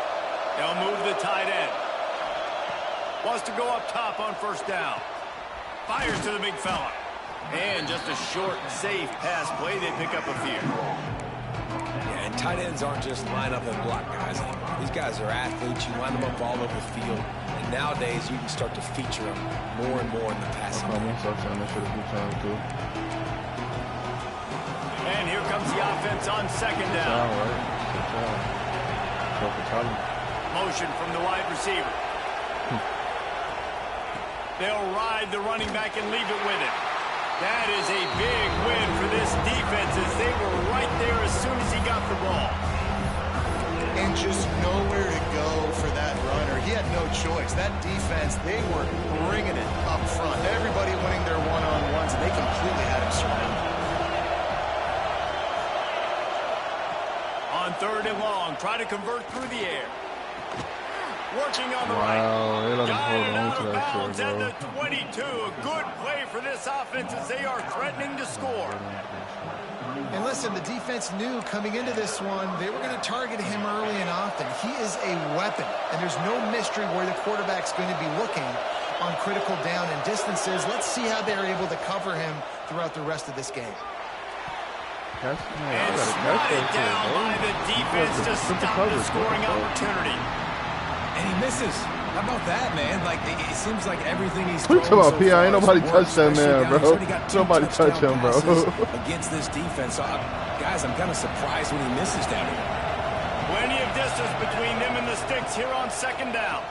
They'll move the tight end. Wants to go up top on first down. Fires to the big fella. And just a short, safe pass play. They pick up a few. Yeah, and tight ends aren't just line up and block guys anymore. These guys are athletes. You line them up all over the field. And nowadays, you can start to feature them more and more in the passing game. And here comes the offense on second down. Motion from the wide receiver. They'll ride the running back and leave it with him. That is a big win for this defense as they were right there as soon as he got the ball. And just nowhere to go for that runner. He had no choice. That defense, they were bringing it up front. Everybody winning their one-on-ones, and they completely had him surrounded. On third and long, try to convert through the air. Working on the right. Got it out of bounds at the 22. A good play for this offense as they are threatening to score. And listen, the defense knew coming into this one, they were going to target him early and often. He is a weapon, and there's no mystery where the quarterback's going to be looking on critical down and distances. Let's see how they're able to cover him throughout the rest of this game. And swatted down by the defense to stop the scoring opportunity. And he misses. How about that, man? Like, it seems like everything he's throwing so far, ain't nobody touched that man, bro. Nobody touched him, bro. Against this defense. So, guys, I'm kind of surprised when he misses down here. Plenty of distance between them and the sticks here on second down.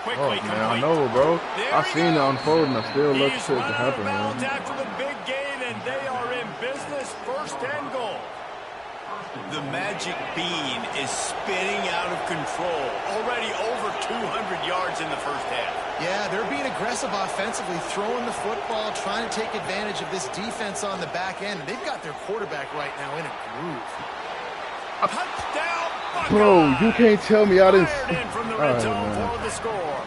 Quickly man, I know, bro. I seen it unfold, and I still let shit to happen, man. After the big gain, and they are in business, first and goal. The magic bean is spinning out of control. Already over 200 yards in the first half. Yeah, they're being aggressive offensively, throwing the football, trying to take advantage of this defense on the back end. They've got their quarterback right now in a groove. Touchdown, Buckeyes! Bro, you can't tell me I didn't... Fired in from the red zone for the score.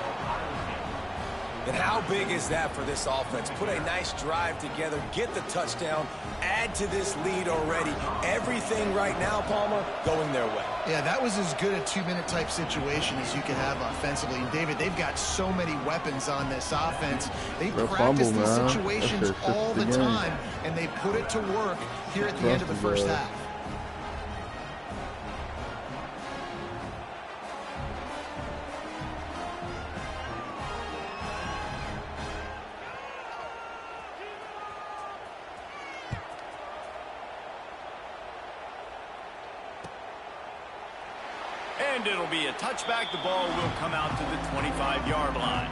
And how big is that for this offense? Put a nice drive together, get the touchdown, add to this lead already. Everything right now, Palmer, going their way. Yeah, that was as good a two-minute type situation as you can have offensively. And David, they've got so many weapons on this offense. They practice these situations all the time, and they put it to work here at the end of the first half. And it'll be a touchback. The ball will come out to the 25-yard line.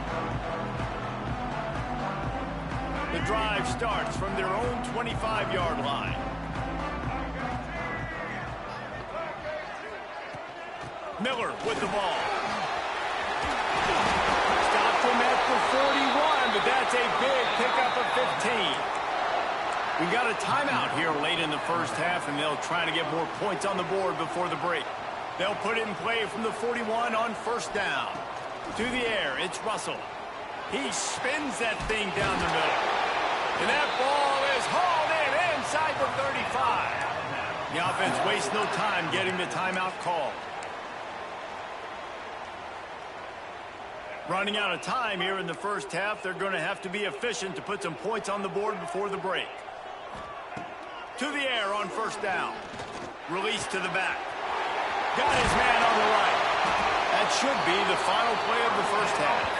The drive starts from their own 25-yard line. Miller with the ball. Stopped him at the 41, but that's a big pickup of 15. We got a timeout here late in the first half, and they'll try to get more points on the board before the break. They'll put it in play from the 41 on first down. To the air, it's Russell. He spins that thing down the middle. And that ball is hauled in inside the 35. The offense wastes no time getting the timeout called. Running out of time here in the first half, they're going to have to be efficient to put some points on the board before the break. To the air on first down. Release to the back. Got his man on the right. That should be the final play of the first half.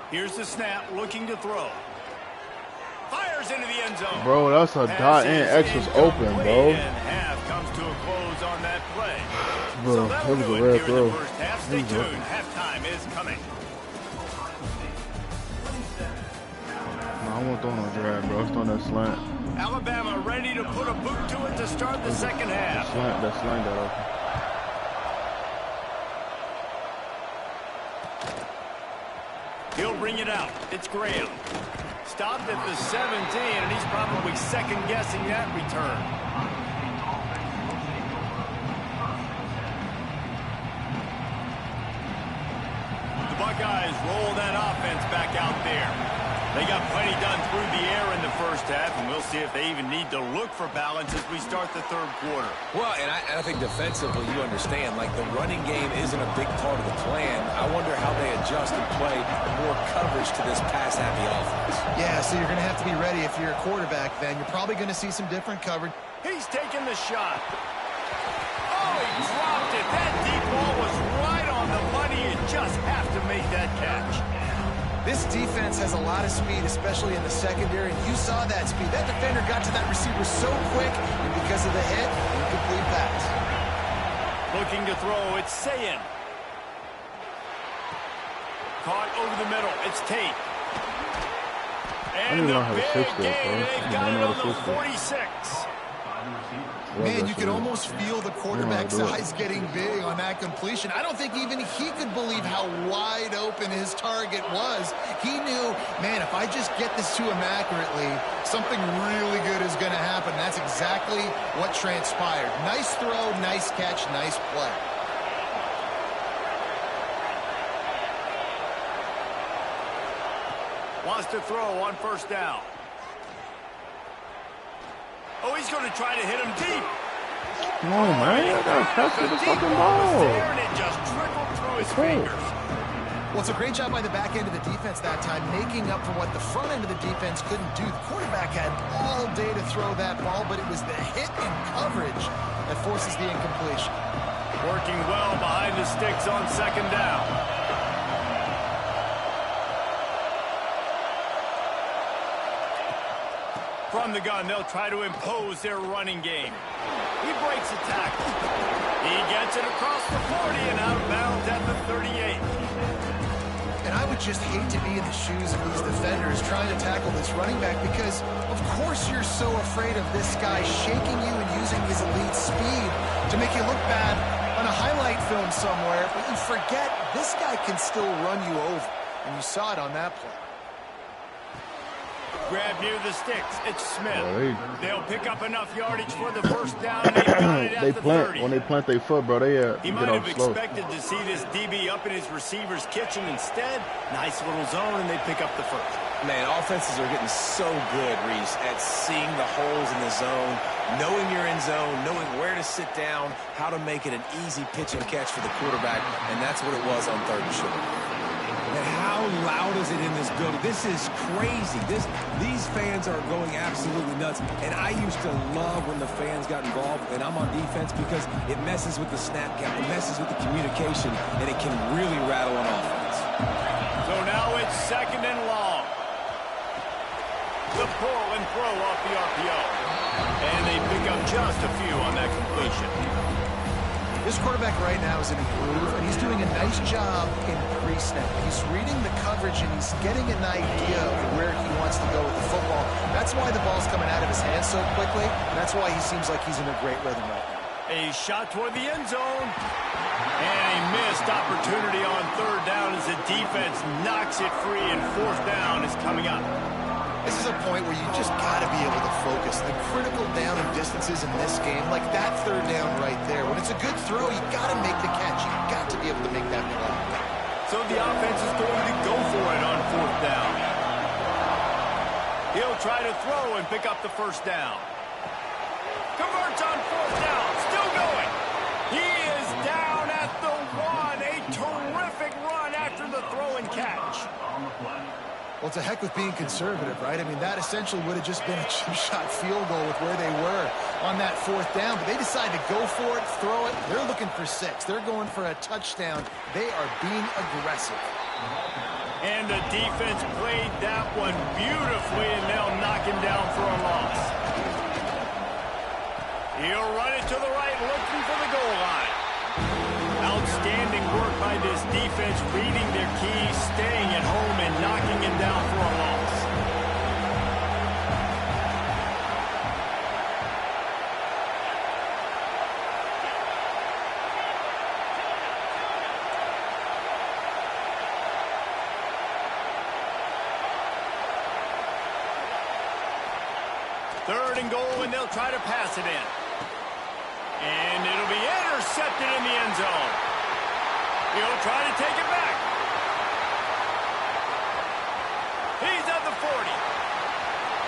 Here's the snap, looking to throw. Fires into the end zone. Bro, that's a dot and X was open, bro. And half comes to a close on that play. Bro, So that was a red throw. Stay tuned. Halftime is coming. Nah, I won't throw no drag, bro. It's on that slant. Alabama ready to put a boot to it to start the second half. That slant got open. He'll bring it out. It's Graham. Stopped at the 17, and he's probably second-guessing that return. The Buckeyes roll that offense back out there. They got plenty done through the air in the first half, and we'll see if they even need to look for balance as we start the third quarter. Well, and I think defensively, you understand, like the running game isn't a big part of the plan. I wonder how they adjust and play more coverage to this pass-happy offense. Yeah, so you're going to have to be ready if you're a quarterback then. You're probably going to see some different coverage. He's taking the shot. Oh, he dropped it. That deep ball was right on the money. You just have to make that catch. This defense has a lot of speed, especially in the secondary, and you saw that speed. That defender got to that receiver so quick, and because of the hit, incomplete pass. Looking to throw, it's Sayin. Caught over the middle, it's Tate. And the big gain, they've got it on the 46. Man, you could almost feel the quarterback's eyes getting big on that completion. I don't think even he could believe how wide open his target was. He knew, man, if I just get this to him accurately, something really good is going to happen. That's exactly what transpired. Nice throw, nice catch, nice play. Wants to throw on first down. Oh, he's going to try to hit him deep. Come on, man. I got to catch the fucking ball. And it just trickled through his fingers. Well, it's a great job by the back end of the defense that time, making up for what the front end of the defense couldn't do. The quarterback had all day to throw that ball, but it was the hit and coverage that forces the incompletion. Working well behind the sticks on second down. From the gun, they'll try to impose their running game. He breaks a tackle. He gets it across the 40 and out of bounds at the 38. And I would just hate to be in the shoes of these defenders trying to tackle this running back because, of course, you're so afraid of this guy shaking you and using his elite speed to make you look bad on a highlight film somewhere, but you forget this guy can still run you over, and you saw it on that play. Grab near the sticks. It's Smith. Oh, They'll pick up enough yardage for the first down. And they got it at the 30. When they plant their foot, bro, they he might have expected to see this DB up in his receiver's kitchen. Instead, nice little zone, and they pick up the first. Man, offenses are getting so good, Reese, at seeing the holes in the zone, knowing you're in zone, knowing where to sit down, how to make it an easy pitch and catch for the quarterback, and that's what it was on third and short. And how loud is it in this building? This is crazy. These fans are going absolutely nuts. And I used to love when the fans got involved, and I'm on defense because it messes with the snap count, it messes with the communication, and it can really rattle an offense. So now it's second and long. The pull and throw off the RPO. And they pick up just a few on that completion. This quarterback right now is in a groove, and he's doing a nice job in pre-snap. He's reading the coverage, and he's getting an idea of where he wants to go with the football. That's why the ball's coming out of his hands so quickly, and that's why he seems like he's in a great rhythm right now. A shot toward the end zone. And a missed opportunity on third down as the defense knocks it free, and fourth down is coming up. This is a point where you just got to be able to focus. The critical down and distances in this game, like that third down right there. When it's a good throw, you got to make the catch. You got to be able to make that play. So the offense is going to go for it on fourth down. He'll try to throw and pick up the first down. Converts on fourth down. Still going. He is down at the 1. A terrific run after the throw and catch. Well, it's a heck with being conservative, right? I mean, that essentially would have just been a chip-shot field goal with where they were on that fourth down. But they decided to go for it, throw it. They're looking for 6. They're going for a touchdown. They are being aggressive. And the defense played that one beautifully, and they'll knock him down for a loss. He'll run it to the right, looking for the goal line. Outstanding work by this defense, reading their keys, staying at home, and knocking him down for a loss. Third and goal, and they'll try to pass it in. And it'll be intercepted in the end zone. He'll try to take it back. He's at the 40.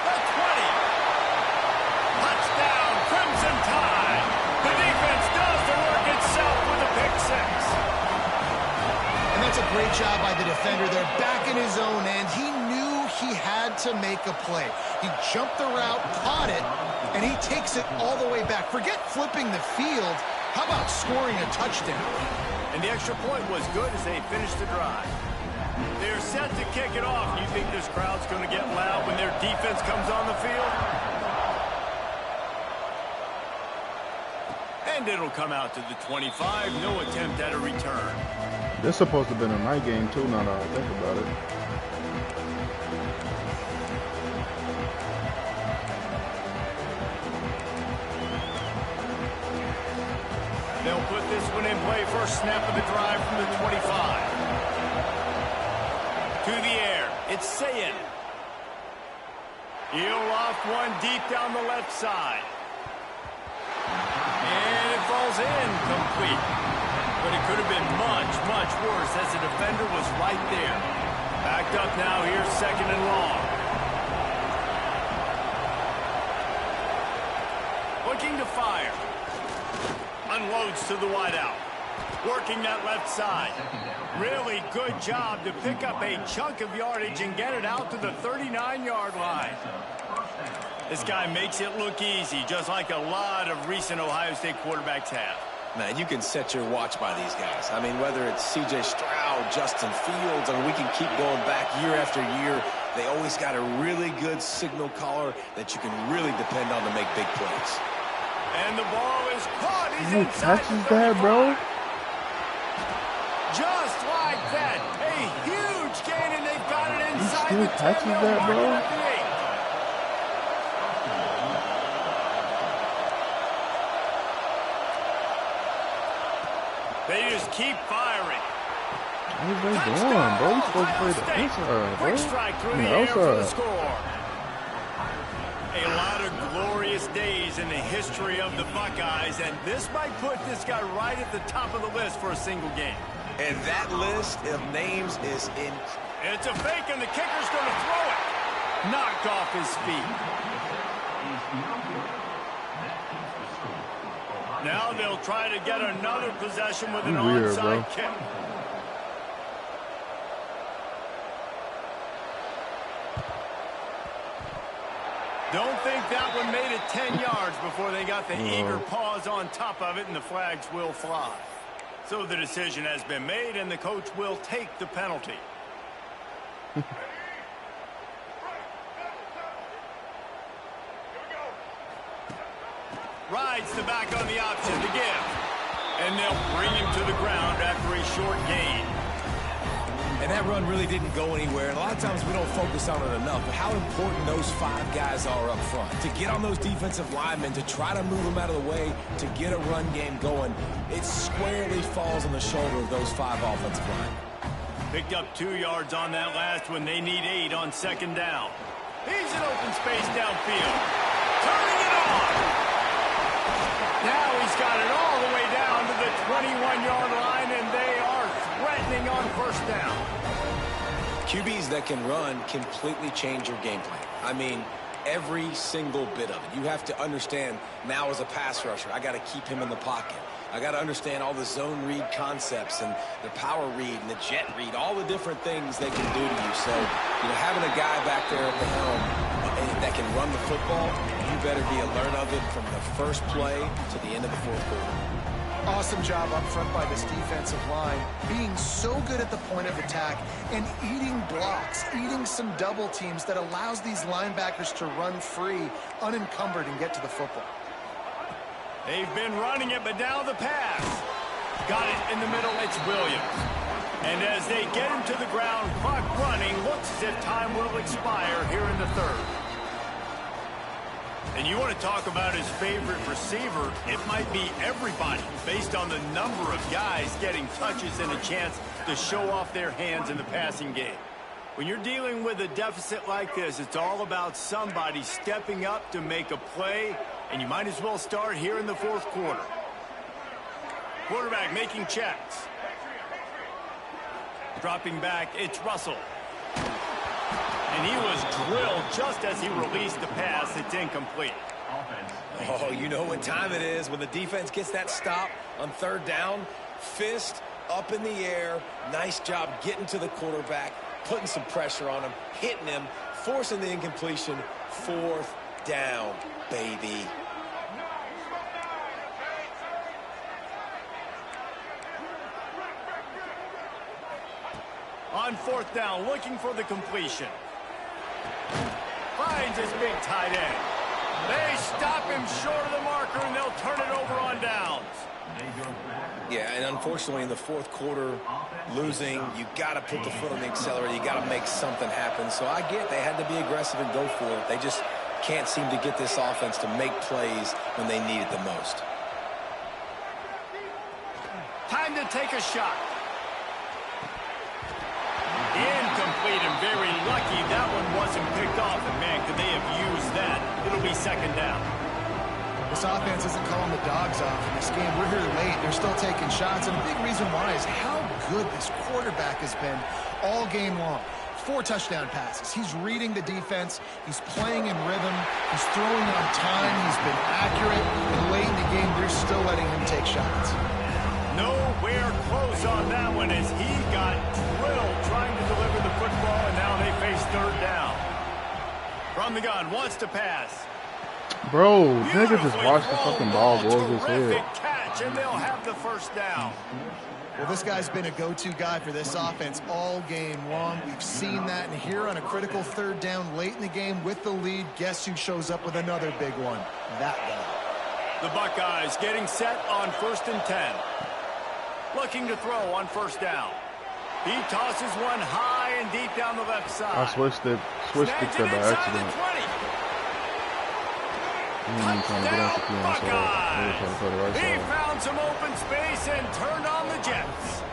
The 20. Touchdown, Crimson Tide. The defense does the work itself with a pick 6. And that's a great job by the defender. They're back in his own end. He knew he had to make a play. He jumped the route, caught it, and he takes it all the way back. Forget flipping the field. How about scoring a touchdown? And the extra point was good as they finished the drive. They're set to kick it off. You think this crowd's going to get loud when their defense comes on the field? And it'll come out to the 25. No attempt at a return. This is supposed to have been a night game, too, now that I think about it. They'll put this one in play. First snap of the drive from the 25. To the air. It's Sayin. He'll loft one deep down the left side. And it falls in complete. But it could have been much, much worse as the defender was right there. Backed up now. Here's second and long. Looking to fire. Unloads to the wideout. Working that left side. Really good job to pick up a chunk of yardage and get it out to the 39-yard line. This guy makes it look easy, just like a lot of recent Ohio State quarterbacks have. Man, you can set your watch by these guys. I mean, whether it's C.J. Stroud, Justin Fields, I mean, we can keep going back year after year. They always got a really good signal caller that you can really depend on to make big plays. And the ball is caught. He's Who inside catches the 35. that, bro? Just like that. A huge gain, and they've got it inside He the 10. catches that, bro? They just keep firing. What are they doing, bro? He's supposed to play the inside, bro. Quick strike through the air for the score. A lot of glorious days in the history of the Buckeyes, and this might put this guy right at the top of the list for a single game. And that list of names is incredible. It's a fake, and the kicker's going to throw it. Knocked off his feet. Now they'll try to get another possession with an onside kick. Don't think that one made it 10 yards before they got the eager paws on top of it, and the flags will fly. So the decision has been made, and the coach will take the penalty. Rides the back on the option to give. And they'll bring him to the ground after a short gain. And that run really didn't go anywhere. And a lot of times we don't focus on it enough. But how important those 5 guys are up front. To get on those defensive linemen, to try to move them out of the way, to get a run game going, it squarely falls on the shoulder of those 5 offensive linemen. Picked up 2 yards on that last one. They need 8 on second down. He's in open space downfield. Turning it on. Now he's got it all the way down to the 21-yard line, and they are threatening on first down. QBs that can run completely change your game plan. I mean, every single bit of it. You have to understand now as a pass rusher, I got to keep him in the pocket. I got to understand all the zone read concepts and the power read and the jet read, all the different things they can do to you. So, you know, having a guy back there at the helm that can run the football, you better be alert of it from the first play to the end of the fourth quarter. Awesome job up front by this defensive line, being so good at the point of attack and eating blocks, eating some double teams that allows these linebackers to run free, unencumbered, and get to the football. They've been running it, but now the pass. Got it in the middle, it's Williams. And as they get him to the ground, clock running, looks as if time will expire here in the third. And you want to talk about his favorite receiver, it might be everybody, based on the number of guys getting touches and a chance to show off their hands in the passing game. When you're dealing with a deficit like this, it's all about somebody stepping up to make a play, and you might as well start here in the fourth quarter. Quarterback making checks. Dropping back, it's Russell. And he was drilled just as he released the pass. It's incomplete. Oh, you know what time it is when the defense gets that stop on third down. Fist up in the air. Nice job getting to the quarterback, putting some pressure on him, hitting him, forcing the incompletion. Fourth down, baby. On fourth down, looking for the completion. Finds his big tight end. They stop him short of the marker, and they'll turn it over on downs. Yeah, and unfortunately in the fourth quarter, losing, you got to put the foot on the accelerator. You got to make something happen. So I get they had to be aggressive and go for it. They just can't seem to get this offense to make plays when they need it the most. Time to take a shot. Incomplete, and very lucky that one wasn't picked off. And man, could they have used that? It'll be second down. This offense isn't calling the dogs off in this game. We're here late. They're still taking shots. And a big reason why is how good this quarterback has been all game long. 4 touchdown passes. He's reading the defense. He's playing in rhythm. He's throwing on time. He's been accurate. And late in the game, they're still letting him take shots. Nowhere close on that one as he got drilled trying to deliver the football, and now they face third down. From the gun, wants to pass. Bro, nigga just watched the fucking ball go over his head. Catch, and they'll have the first down. Well, this guy's been a go-to guy for this offense all game long. We've seen that, and here on a critical third down late in the game with the lead, guess who shows up with another big one? That guy. The Buckeyes getting set on 1st and 10. Looking to throw on first down. He tosses one high and deep down the left side. I switched it by accident. Trying to get out the field, so I was trying to play the right He side. found some open space and turned on the Jets.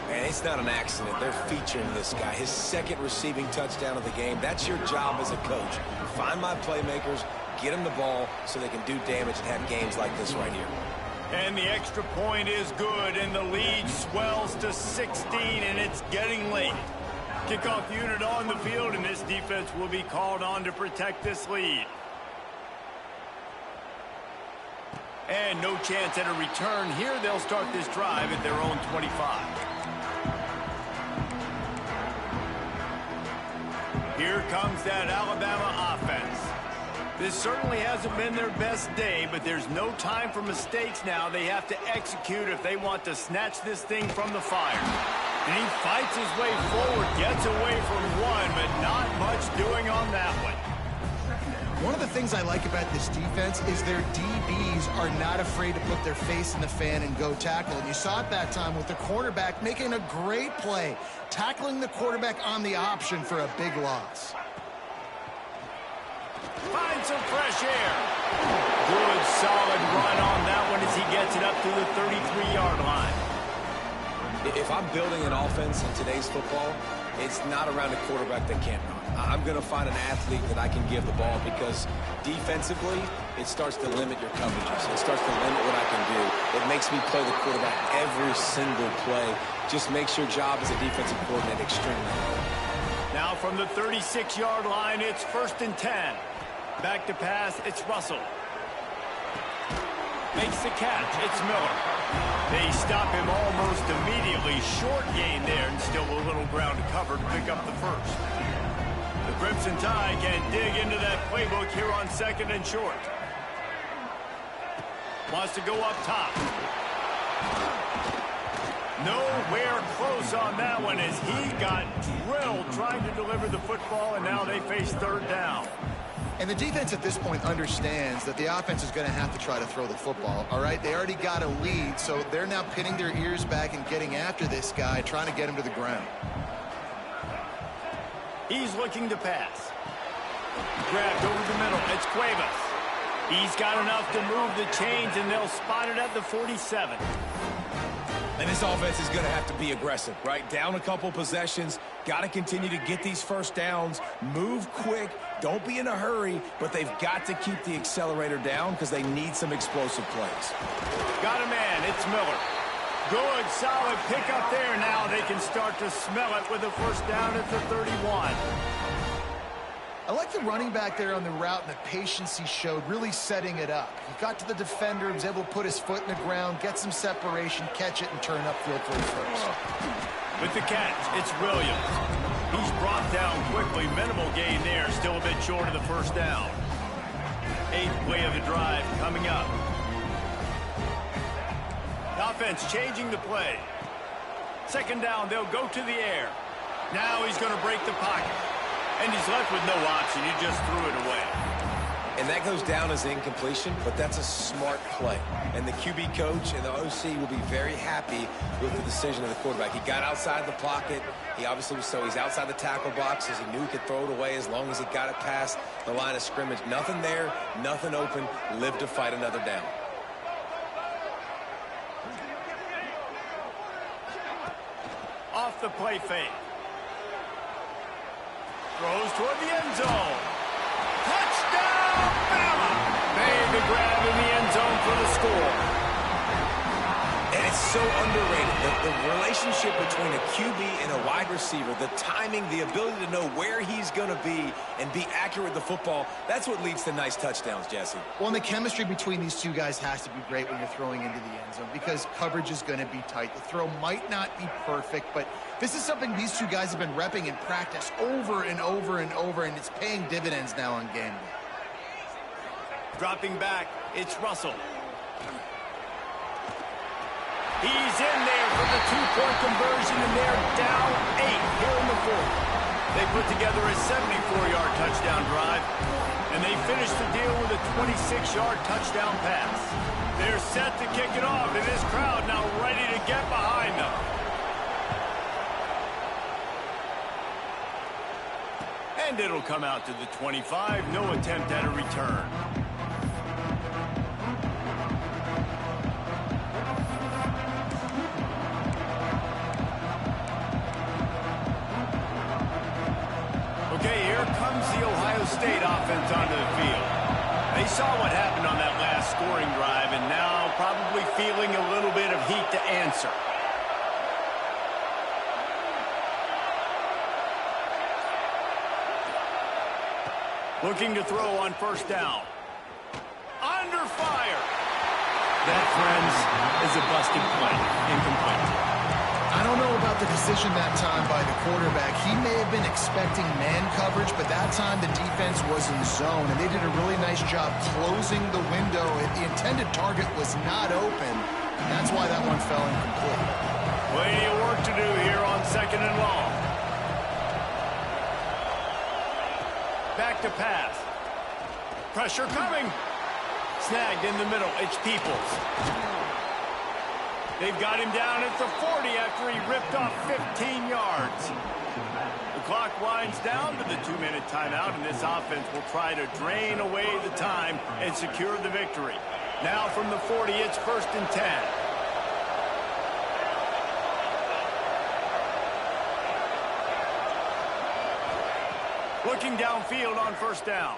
Man, it's not an accident. They're featuring this guy. His second receiving touchdown of the game. That's your job as a coach. Find my playmakers, get them the ball so they can do damage and have games like this right here. And the extra point is good, and the lead swells to 16, and it's getting late. Kickoff unit on the field, and this defense will be called on to protect this lead. And no chance at a return here. They'll start this drive at their own 25. Here comes that Alabama offense. This certainly hasn't been their best day, but there's no time for mistakes now. They have to execute if they want to snatch this thing from the fire. And he fights his way forward, gets away from one, but not much doing on that one. One of the things I like about this defense is their DBs are not afraid to put their face in the fan and go tackle. And you saw it that time with the quarterback making a great play, tackling the quarterback on the option for a big loss. Find some fresh air. Good, solid run on that one as he gets it up to the 33-yard line. If I'm building an offense in today's football, it's not around a quarterback that can't run. I'm going to find an athlete that I can give the ball because defensively, it starts to limit your coverages. It starts to limit what I can do. It makes me play the quarterback every single play. Just makes your job as a defensive coordinator extremely hard. Now from the 36-yard line, it's 1st and 10. Back to pass, it's Russell. Makes the catch, it's Miller. They stop him almost immediately. Short gain there, and still a little ground to cover to pick up the first. The Crimson Tide can dig into that playbook here on 2nd and short. Wants to go up top. Nowhere close on that one as he got drilled trying to deliver the football, and now they face 3rd down. And the defense at this point understands that the offense is going to have to try to throw the football, all right? They already got a lead, so they're now pinning their ears back and getting after this guy, trying to get him to the ground. He's looking to pass. Grabbed over the middle. It's Cuevas. He's got enough to move the chains, and they'll spot it at the 47. And this offense is going to have to be aggressive, right? Down a couple possessions, got to continue to get these first downs, move quick, don't be in a hurry, but they've got to keep the accelerator down because they need some explosive plays. Got a man, it's Miller. Good, solid pickup there. Now they can start to smell it with a first down at the 31. I like the running back there on the route and the patience he showed, really setting it up. He got to the defender, was able to put his foot in the ground, get some separation, catch it, and turn upfield for his first. With the catch, it's Williams. He's brought down quickly. Minimal gain there, still a bit short of the first down. 8th play of the drive coming up. The offense changing the play. 2nd down, they'll go to the air. Now he's going to break the pocket. And he's left with no option. He just threw it away. And that goes down as incompletion, but that's a smart play. And the QB coach and the OC will be very happy with the decision of the quarterback. He got outside the pocket. He obviously was he's outside the tackle box as he knew he could throw it away as long as he got it past the line of scrimmage. Nothing there, nothing open. Live to fight another down. Off the play fake. Throws toward the end zone. Touchdown, Bama! Made the grab in the end zone for the score. And it's so underrated. The relationship between a QB and a wide receiver, the timing, the ability to know where he's going to be and be accurate with the football, that's what leads to nice touchdowns, Jesse. Well, and the chemistry between these two guys has to be great when you're throwing into the end zone because coverage is going to be tight. The throw might not be perfect, but this is something these two guys have been repping in practice over and over and over, and it's paying dividends now on game day. Dropping back, it's Russell. He's in there for the 2-point conversion, and they're down 8 here in the 4th. They put together a 74-yard touchdown drive, and they finish the deal with a 26-yard touchdown pass. They're set to kick it off, and this crowd now ready to get behind them. And it'll come out to the 25. No attempt at a return. Okay, here comes the Ohio State offense onto the field. They saw what happened on that last scoring drive, and now probably feeling a little bit of heat to answer. Looking to throw on first down. Under fire. That, friends, is a busted play. Incomplete. I don't know about the decision that time by the quarterback. He may have been expecting man coverage, but that time the defense was in zone, and they did a really nice job closing the window. The intended target was not open, and that's why that one fell incomplete. Plenty of work to do here on 2nd and long. Back to pass. Pressure coming. Snagged in the middle. It's Peoples. They've got him down at the 40 after he ripped off 15 yards. The clock winds down to the 2-minute timeout, and this offense will try to drain away the time and secure the victory. Now from the 40, it's 1st and 10. Looking downfield on 1st down.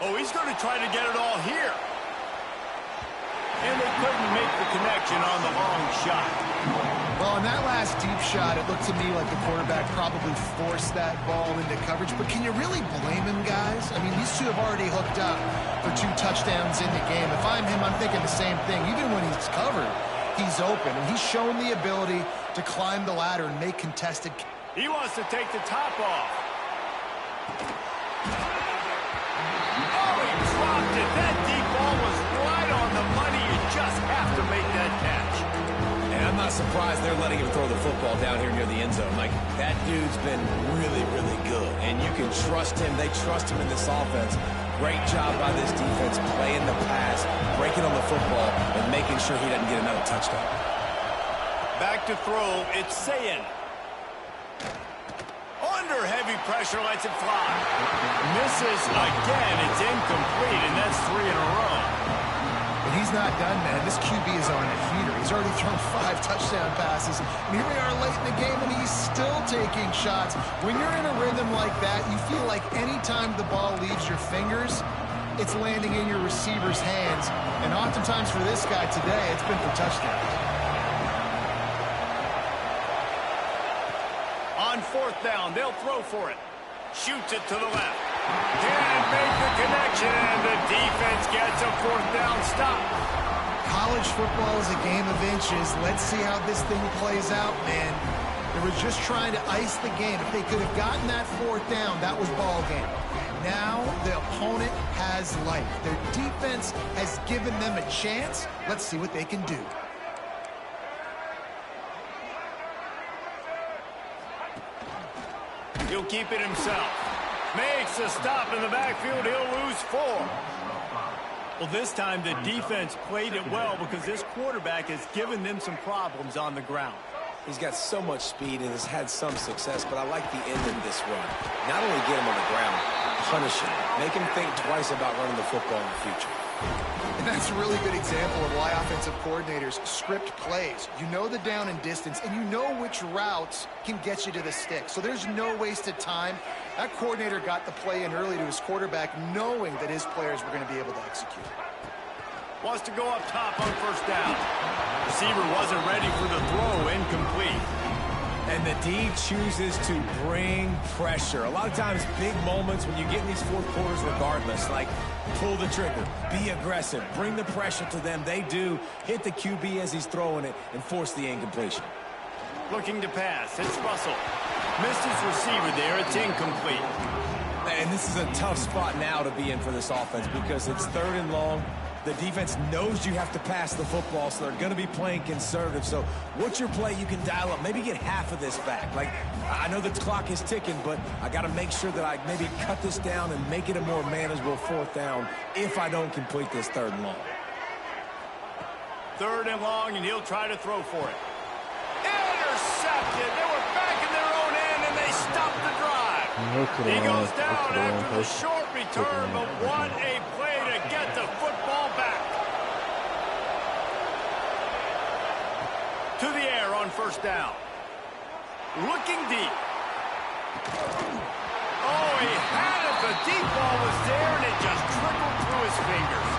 Oh, he's going to try to get it all here. And they couldn't make the connection on the long shot. Well, on that last deep shot, it looked to me like the quarterback probably forced that ball into coverage. But can you really blame him, guys? I mean, these two have already hooked up for 2 touchdowns in the game. If I'm him, I'm thinking the same thing. Even when he's covered, he's open. And he's shown the ability to climb the ladder and make contested. He wants to take the top off. Oh, he dropped it. That deep ball was right on the money. You just have to make that catch. And I'm not surprised they're letting him throw the football down here near the end zone. Like, that dude's been really, really good. And you can trust him. They trust him in this offense. Great job by this defense playing the pass, breaking on the football, and making sure he doesn't get another touchdown. Back to throw. It's Sayin. Under heavy pressure, lets it fly. Misses again. It's incomplete, and that's 3 in a row. But he's not done, man. This QB is on a heater. He's already thrown 5 touchdown passes. And here we are late in the game, and he's still taking shots. When you're in a rhythm like that, you feel like any time the ball leaves your fingers, it's landing in your receiver's hands. And oftentimes for this guy today, it's been for touchdowns. On 4th down, they'll throw for it. Shoots it to the left. Can't make the connection, and the defense gets a 4th down stop. College football is a game of inches. Let's see how this thing plays out, man. They were just trying to ice the game. If they could have gotten that 4th down, that was ball game. Now the opponent has life. Their defense has given them a chance. Let's see what they can do. He'll keep it himself. Makes a stop in the backfield. He'll lose 4. Well, this time the defense played it well because this quarterback has given them some problems on the ground. He's got so much speed and has had some success, but I like the end of this run. Not only get him on the ground, punish him. Make him think twice about running the football in the future. And that's a really good example of why offensive coordinators script plays. You know the down and distance, and you know which routes can get you to the stick. So there's no wasted time. That coordinator got the play in early to his quarterback, knowing that his players were going to be able to execute. Wants to go up top on 1st down. Receiver wasn't ready for the throw. Incomplete. And the D chooses to bring pressure. A lot of times, big moments when you get in these 4th quarters regardless, like pull the trigger, be aggressive, bring the pressure to them. They do hit the QB as he's throwing it and force the incompletion. Looking to pass. It's Russell. Missed his receiver there. It's incomplete. And this is a tough spot now to be in for this offense because it's 3rd and long. The defense knows you have to pass the football, so they're going to be playing conservative. So what's your play you can dial up? Maybe get half of this back. Like, I know the clock is ticking, but I got to make sure that I maybe cut this down and make it a more manageable 4th down if I don't complete this 3rd and long. 3rd and long, and he'll try to throw for it. Intercepted. They were back in their own end, and they stopped the drive. He goes down after the short return, but what a play to get the football back. To the air on 1st down. Looking deep. Oh, he had it. The deep ball was there, and it just trickled through his fingers.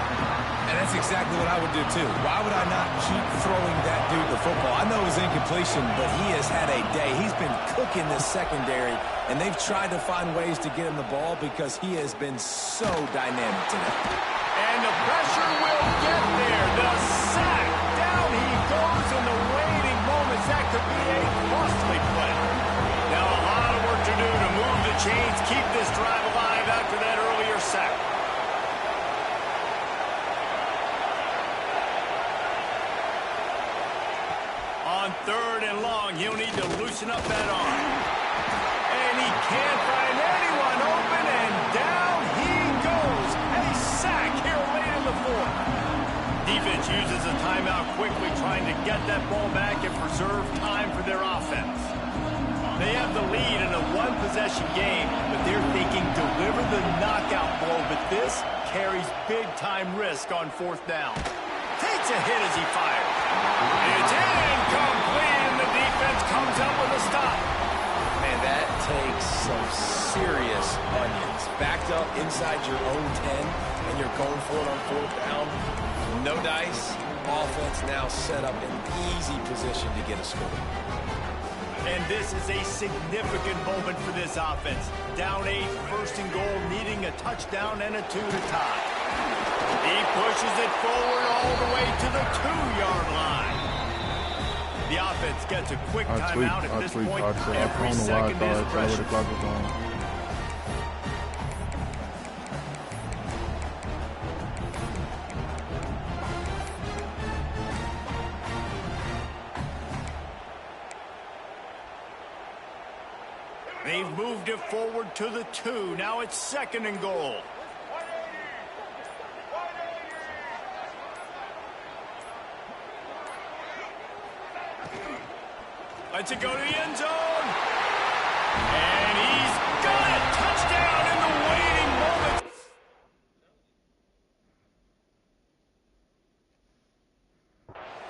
And that's exactly what I would do, too. Why would I not keep throwing that dude the football? I know it was incompletion, but he has had a day. He's been cooking this secondary, and they've tried to find ways to get him the ball because he has been so dynamic today. And the pressure will get there. The sack. Down he goes in the waiting moments. That could be a costly play. Now a lot of work to do to move the chains, keep this drive alive after that earlier sack. On 3rd and long, he'll need to loosen up that arm. And he can't find anyone open, and down he goes. quickly trying to get that ball back and preserve time for their offense. They have the lead in a one-possession game, but they're thinking deliver the knockout blow, but this carries big-time risk on fourth down. Takes a hit as he fires. It's incomplete, and the defense comes up with a stop. Man, that takes some serious onions. Backed up inside your own 10, and you're going for it on fourth down. No dice. Offense now set up in easy position to get a score. And this is a significant moment for this offense. Down 8, first and goal, needing a touchdown and a 2 to tie. He pushes it forward all the way to the 2-yard line. The offense gets a quick timeout at this point. Every second is precious. They've moved it forward to the 2. Now it's second and goal. Lets it go to the end zone. And he's got it. Touchdown in the waiting moments.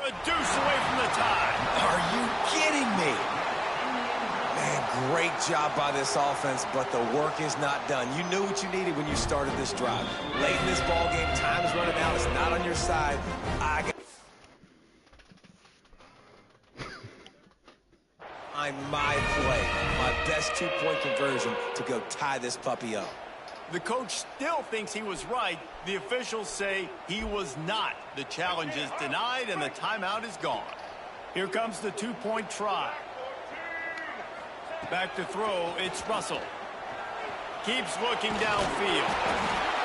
A deuce away from the tie. Are you kidding me? Man, great job by this offense, but the work is not done. You knew what you needed when you started this drive. Late in this ball game, time is running out. It's not on your side. My play, my best 2-point conversion to go tie this puppy up. The coach still thinks he was right. The officials say he was not. The challenge is denied and the timeout is gone. Here comes the 2-point try. Back to throw, it's Russell. Keeps looking downfield.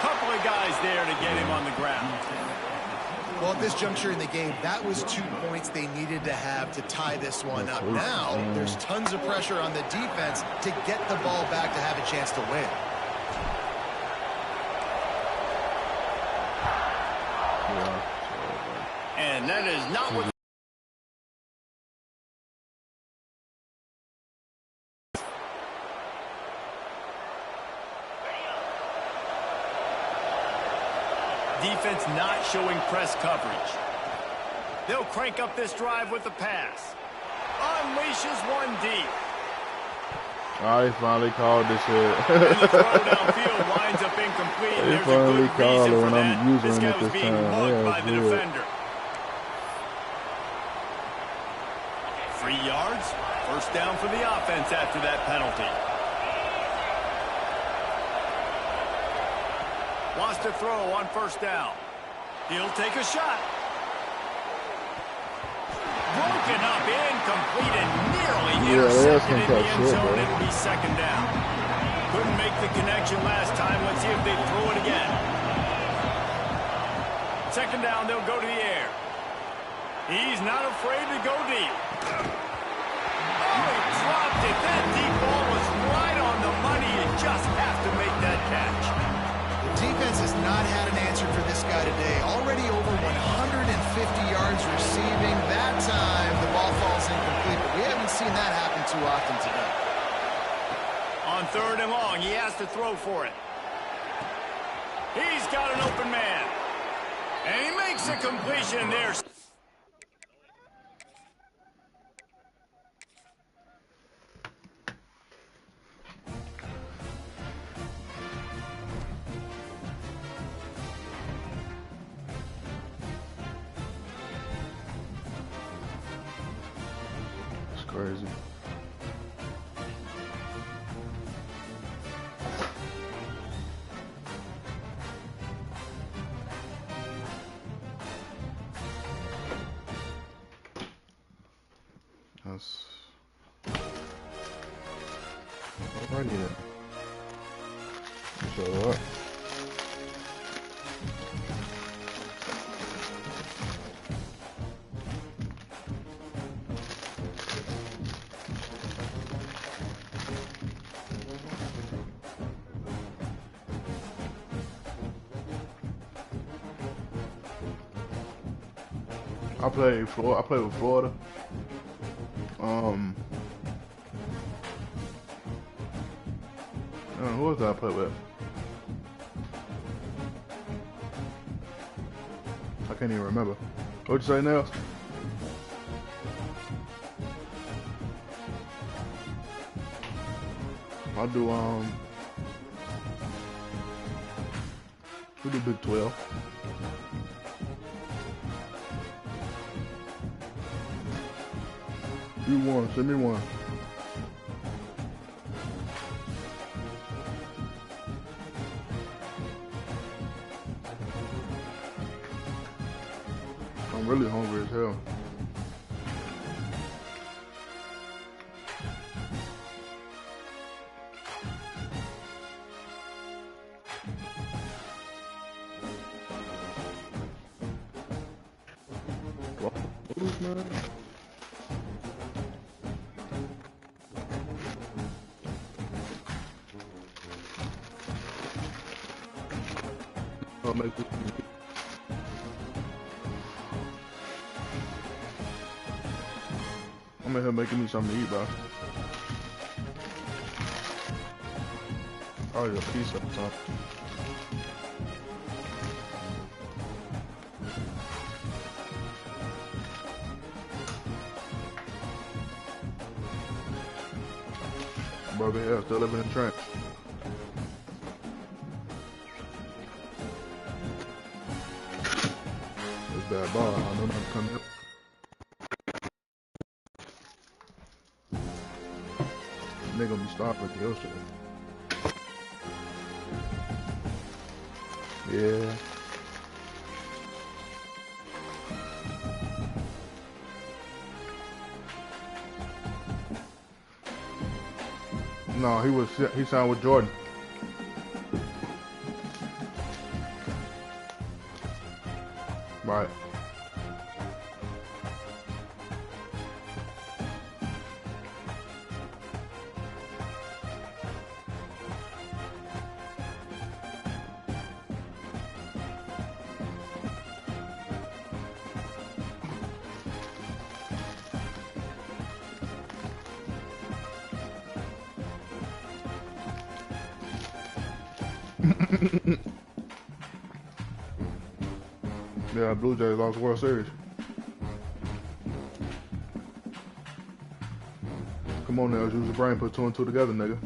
Couple of guys there to get him on the ground. Well, at this juncture in the game, that was 2 points they needed to have to tie this one up. Now, there's tons of pressure on the defense to get the ball back to have a chance to win. And that is not what... Defense not showing press coverage. They'll crank up this drive with the pass. Unleashes one deep. I finally called this shit. And the throw downfield winds up incomplete. They There's finally a good called it reason when for I'm that. using This it guy this was being time. mugged Yeah, by the good. defender. 3 yards. First down for the offense after that penalty. Wants to throw on first down. He'll take a shot. Broken up, incomplete, and nearly intercepted in the end zone. It'll be second down. Couldn't make the connection last time. Let's see if they throw it again. Second down, they'll go to the air. He's not afraid to go deep. Oh, he dropped it. That deep ball was right on the money. You just have to make that catch. Defense has not had an answer for this guy today. Already over 150 yards receiving. That time, the ball falls incomplete, but we haven't seen that happen too often today. On third and long, he has to throw for it. He's got an open man. And he makes a completion there. Crazy. That's alrighty then. Show up. I played with Florida. Who was that I played with? I can't even remember. What'd you say, Nels? I do we do Big 12. You won, send me one. I'm really hungry as hell. I'll make this. I'm in here making me something to eat, bro. Oh, yeah, pizza or something. Brother, yeah, still living in the trench. It's bad ball. I know not to come here. Nigga gonna be stopped with your shit. Yeah. No, he signed with Jordan. Right. Yeah, Blue Jays lost the World Series. Come on now, use your brain, put two and two together, nigga.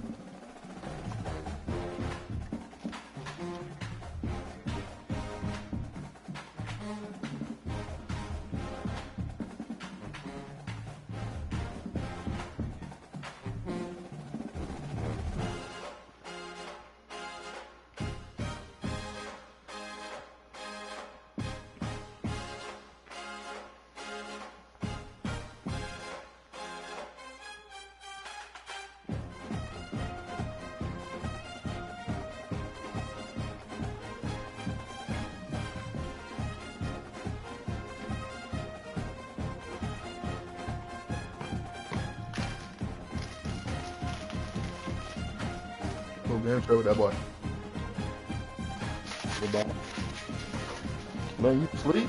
Go game straight with that boy. Goodbye. Man, you sleep?